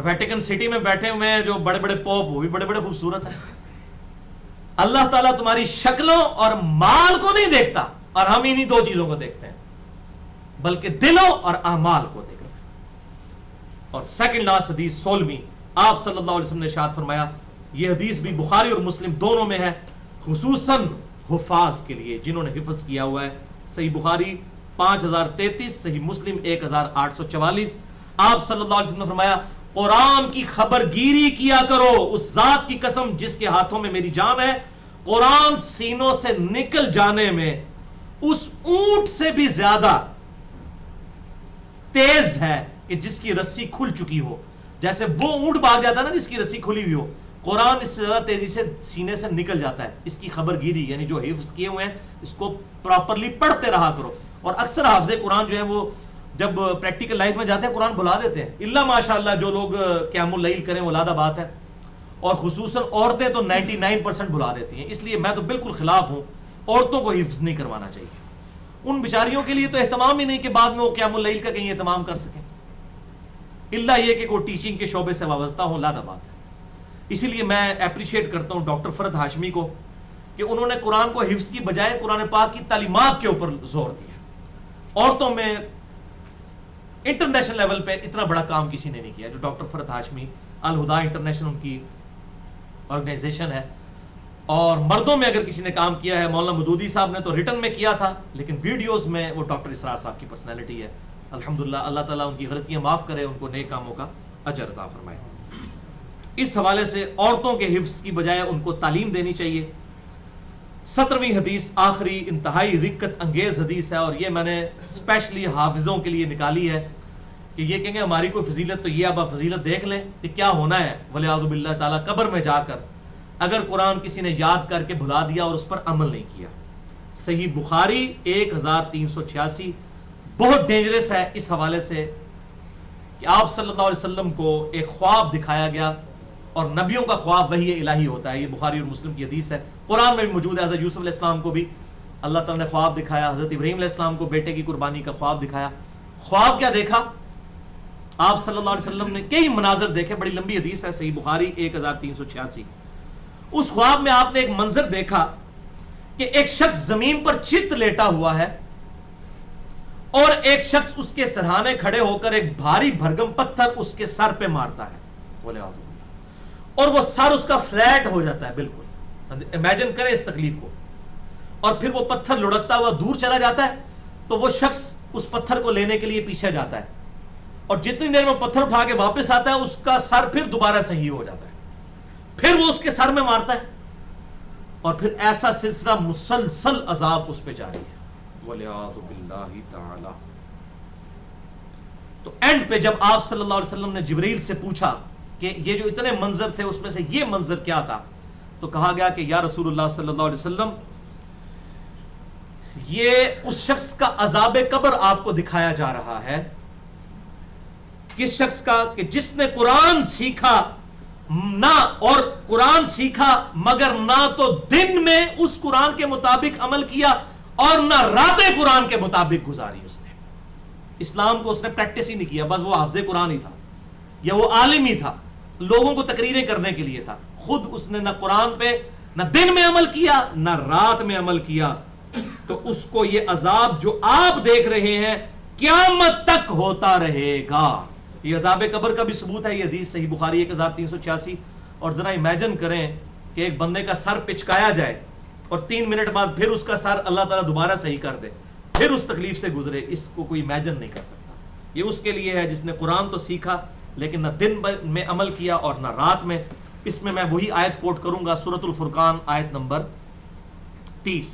ویٹیکن سٹی میں بیٹھے ہوئے ہیں جو بڑے بڑے پوپ، وہ بھی بڑے بڑے خوبصورت ہیں. اللہ تعالیٰ تمہاری شکلوں اور مال کو نہیں دیکھتا، اور ہم انہی دو چیزوں کو دیکھتے ہیں، بلکہ دلوں اور اعمال کو دیکھتے ہیں. اور سیکنڈ لاسٹ حدیث 16ویں، آپ صلی اللہ علیہ وسلم نے ارشاد فرمایا، یہ حدیث بھی بخاری اور مسلم دونوں میں ہے، خصوصاً حفاظ کے لیے جنہوں نے حفظ کیا ہوا ہے. صحیح بخاری 5033، صحیح مسلم 1844. آپ صلی اللہ علیہ وسلم نے فرمایا قرآن کی خبر گیری کیا کرو، اس ذات کی قسم جس کے ہاتھوں میں میری جان ہے، قرآن سینوں سے نکل جانے میں اس اونٹ سے بھی زیادہ تیز ہے کہ جس کی رسی کھل چکی ہو. جیسے وہ اونٹ بھاگ جاتا ہے نا جس کی رسی کھلی ہوئی ہو، قرآن اس سے زیادہ تیزی سے سینے سے نکل جاتا ہے. اس کی خبر گیری یعنی جو حفظ کیے ہوئے ہیں اس کو پراپرلی پڑھتے رہا کرو. اور اکثر حافظ قرآن جو ہے وہ جب پریکٹیکل لائف میں جاتے ہیں قرآن بھلا دیتے ہیں، اللہ ماشاءاللہ جو لوگ قیام اللیل کریں وہ لادہ بات ہے، اور خصوصاً عورتیں تو 99% بھلا دیتی ہیں. اس لیے میں تو بالکل خلاف ہوں، عورتوں کو حفظ نہیں کروانا چاہیے. ان بیچاریوں کے لیے تو اہتمام ہی نہیں کہ بعد میں وہ قیام اللیل کا کہیں اہتمام کر سکیں، اللہ یہ کہ کوئی ٹیچنگ کے شعبے سے وابستہ ہوں، لادہ بات ہے. اسی لیے میں اپریشیٹ کرتا ہوں ڈاکٹر فرد ہاشمی کو کہ انہوں نے قرآن کو حفظ کی بجائے قرآن پاک کی تعلیمات کے اوپر زور دیا. عورتوں میں انٹرنیشنل لیول پہ اتنا بڑا کام کسی نے نہیں کیا جو ڈاکٹر فرد ہاشمی، الہدا انٹرنیشنل ان کی آرگنائزیشن ہے. اور مردوں میں اگر کسی نے کام کیا ہے مولانا مدودی صاحب نے تو ریٹن میں کیا تھا، لیکن ویڈیوز میں وہ ڈاکٹر اسرار صاحب کی پرسنالٹی ہے. الحمدللہ اللہ تعالیٰ ان کی غلطیاں معاف کرے، ان کو نیک کاموں کا اجر عطا فرمائے. اس حوالے سے عورتوں کے حفظ کی بجائے ان کو تعلیم دینی چاہیے. 17ویں حدیث آخری انتہائی رکت انگیز حدیث ہے، اور یہ میں نے اسپیشلی حافظوں کے لیے نکالی ہے کہ یہ کہیں گے ہماری کوئی فضیلت تو یہ اب آپ فضیلت دیکھ لیں کہ کیا ہونا ہے والعیاذ باللہ تعالیٰ قبر میں جا کر اگر قرآن کسی نے یاد کر کے بھلا دیا اور اس پر عمل نہیں کیا. صحیح بخاری 1386 بہت ڈینجرس ہے اس حوالے سے کہ آپ صلی اللہ علیہ وسلم کو ایک خواب دکھایا گیا اور نبیوں کا خواب وحی الہی ہوتا ہے. یہ بخاری اور مسلم کی حدیث ہے, قرآن میں بھی موجود ہے. حضرت یوسف علیہ السلام کو بھی اللہ تعالیٰ نے خواب دکھایا, حضرت ابراہیم علیہ السلام کو بیٹے کی قربانی کا خواب دکھایا. خواب کیا دیکھا؟ آپ صلی اللہ علیہ وسلم نے کئی مناظر دیکھے, بڑی لمبی حدیث ہے, صحیح بخاری 1386. اس خواب میں آپ نے ایک منظر دیکھا کہ ایک شخص زمین پر چت لیٹا ہوا ہے اور ایک شخص اس کے سرہانے کھڑے ہو کر ایک بھاری بھرگم پتھر اس کے سر پہ مارتا ہے, اور وہ سر اس کا فلیٹ ہو جاتا ہے بالکل. امیجن کریں اس تکلیف کو. اور پھر وہ پتھر لڑکتا ہوا دور چلا جاتا ہے, تو وہ شخص اس پتھر کو لینے کے لیے پیچھے جاتا ہے, اور جتنی دیر میں پتھر اٹھا کے واپس آتا ہے اس کا سر پھر دوبارہ صحیح ہو جاتا ہے. پھر وہ اس کے سر میں مارتا ہے, اور پھر ایسا سلسلہ مسلسل عذاب اس پہ جاری ہے. وَلِعَاذُ بِاللَّهِ تَعَالَى. تو اینڈ پہ جب آپ صلی اللہ علیہ وسلم نے جبریل سے پوچھا کہ یہ جو اتنے منظر تھے اس میں سے یہ منظر کیا تھا, تو کہا گیا کہ یا رسول اللہ صلی اللہ علیہ وسلم, یہ اس شخص کا عذاب قبر آپ کو دکھایا جا رہا ہے. کس شخص کا؟ کہ جس نے قرآن سیکھا نہ, اور قرآن سیکھا مگر نہ تو دن میں اس قرآن کے مطابق عمل کیا اور نہ راتیں قرآن کے مطابق گزاری. اس نے اسلام کو اس نے پریکٹس ہی نہیں کیا, بس وہ حافظ قرآن ہی تھا یا وہ عالم ہی تھا, لوگوں کو تقریریں کرنے کے لیے تھا. خود اس نے نہ قرآن پہ نہ دن میں عمل کیا نہ رات میں عمل کیا. تو اس کو یہ عذاب جو آپ دیکھ رہے ہیں قیامت تک ہوتا رہے گا. یہ عذاب قبر کا بھی ثبوت ہے, یہ حدیث صحیح بخاری 1386. اور ذرا امیجن کریں کہ ایک بندے کا سر پچکایا جائے اور 3 منٹ بعد پھر اس کا سر اللہ تعالیٰ دوبارہ صحیح کر دے, پھر اس تکلیف سے گزرے. اس کو کوئی امیجن نہیں کر سکتا. یہ اس کے لیے ہے جس نے قرآن تو سیکھا لیکن نہ دن میں عمل کیا اور نہ رات میں. اس میں وہی آیت کوٹ کروں گا, سورۃ الفرقان آیت نمبر 30,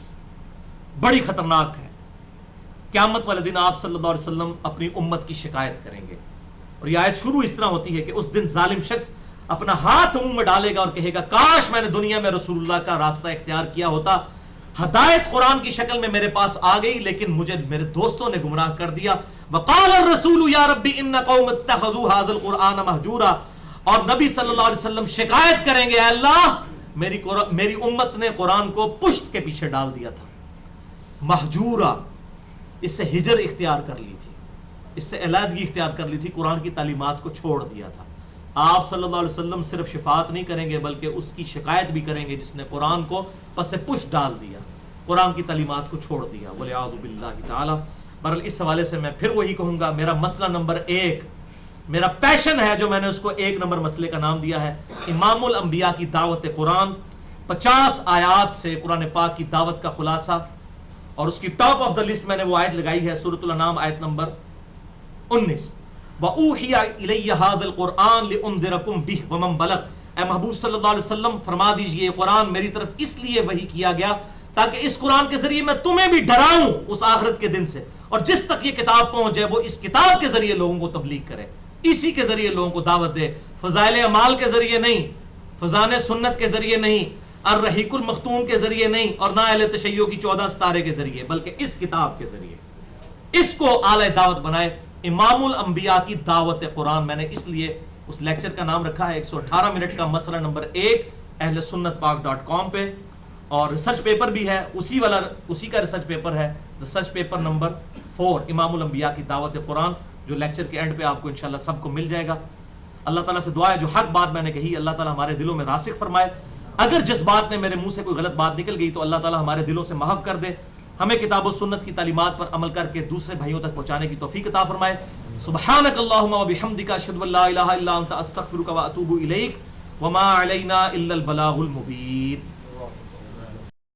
بڑی خطرناک ہے. قیامت والے دن آپ صلی اللہ علیہ وسلم اپنی امت کی شکایت کریں گے, اور یہ آیت شروع اس طرح ہوتی ہے کہ اس دن ظالم شخص اپنا ہاتھ منہ میں ڈالے گا اور کہے گا کاش میں نے دنیا میں رسول اللہ کا راستہ اختیار کیا ہوتا, ہدایت قرآن کی شکل میں میرے پاس آ گئی لیکن مجھے میرے دوستوں نے گمراہ کر دیا. وقال الرسول یا ربی ان قوم اتخذوا هذا القرآن مہجورا. اور نبی صلی اللہ علیہ وسلم شکایت کریں گے, اے اللہ میری امت نے قرآن کو پشت کے پیچھے ڈال دیا تھا. مہجورا, اس سے ہجر اختیار کر لی تھی, اس سے علیحدگی اختیار کر لی تھی, قرآن کی تعلیمات کو چھوڑ دیا تھا. آپ صلی اللہ علیہ وسلم صرف شفاعت نہیں کریں گے بلکہ اس کی شکایت بھی کریں گے جس نے قرآن کو پس پش ڈال دیا, قرآن کی تعلیمات کو چھوڑ دیا. وَلِعَاذُ بِاللَّهِ تعالی. بہرحال اس حوالے سے میں پھر وہی کہوں گا, میرا مسئلہ نمبر 1, میرا پیشن ہے جو میں نے اس کو 1 نمبر مسئلے کا نام دیا ہے, امام الانبیاء کی دعوت قرآن. 50 آیات سے قرآن پاک کی دعوت کا خلاصہ, اور اس کی ٹاپ آف دا لسٹ میں نے وہ آیت لگائی ہے سورۃ الانعام آیت نمبر 19. وَأُوحِيَ إِلَيَّ هَذَا الْقُرْآنُ لِأُنذِرَكُمْ بِهِ وَمَنْ بَلَغَ. اے محبوب صلی اللہ علیہ وسلم فرما دیجئے, قرآن میری طرف اس لیے وحی کیا گیا تاکہ اس قرآن کے ذریعے میں تمہیں بھی ڈراؤں اس آخرت کے دن سے, اور جس تک یہ کتاب پہنچ جائے وہ اس کتاب کے ذریعے لوگوں کو تبلیغ کرے, اسی کے ذریعے لوگوں کو دعوت دے, فضائل اعمال کے ذریعے نہیں, فضان سنت کے ذریعے نہیں, الرحیق المختوم کے ذریعے نہیں, اور نہ اہل تشیع کی 14 ستارے کے ذریعے, بلکہ اس کتاب کے ذریعے. اس کو اعلی دعوت بنائے. امام الانبیاء کی دعوت قرآن میں نے اس لیے اس لیکچر کا نام رکھا ہے 118 منٹ کا مسئلہ نمبر 1 اہل سنت پاک.com پہ, اور ریسرچ پیپر بھی ہے اسی کا ریسرچ پیپر ہے, ریسرچ پیپر نمبر 4 امام الانبیاء کی دعوت قرآن, جو لیکچر کے اینڈ پہ آپ کو انشاءاللہ سب کو مل جائے گا. اللہ تعالیٰ سے دعا ہے جو حق بات میں نے کہی اللہ تعالیٰ ہمارے دلوں میں راسخ فرمائے. اگر جس بات نے میرے منہ سے کوئی غلط بات نکل گئی تو اللہ تعالیٰ ہمارے دلوں سے محو کر دے, ہمیں کتاب و سنت کی تعلیمات پر عمل کر کے دوسرے بھائیوں تک پہنچانے کی توفیق عطا فرمائے. سبحانک اللہم و بحمدک اشہد ان لا الہ الا انت استغفرک و اتوب الیک وما علینا الا البلاغ المبین.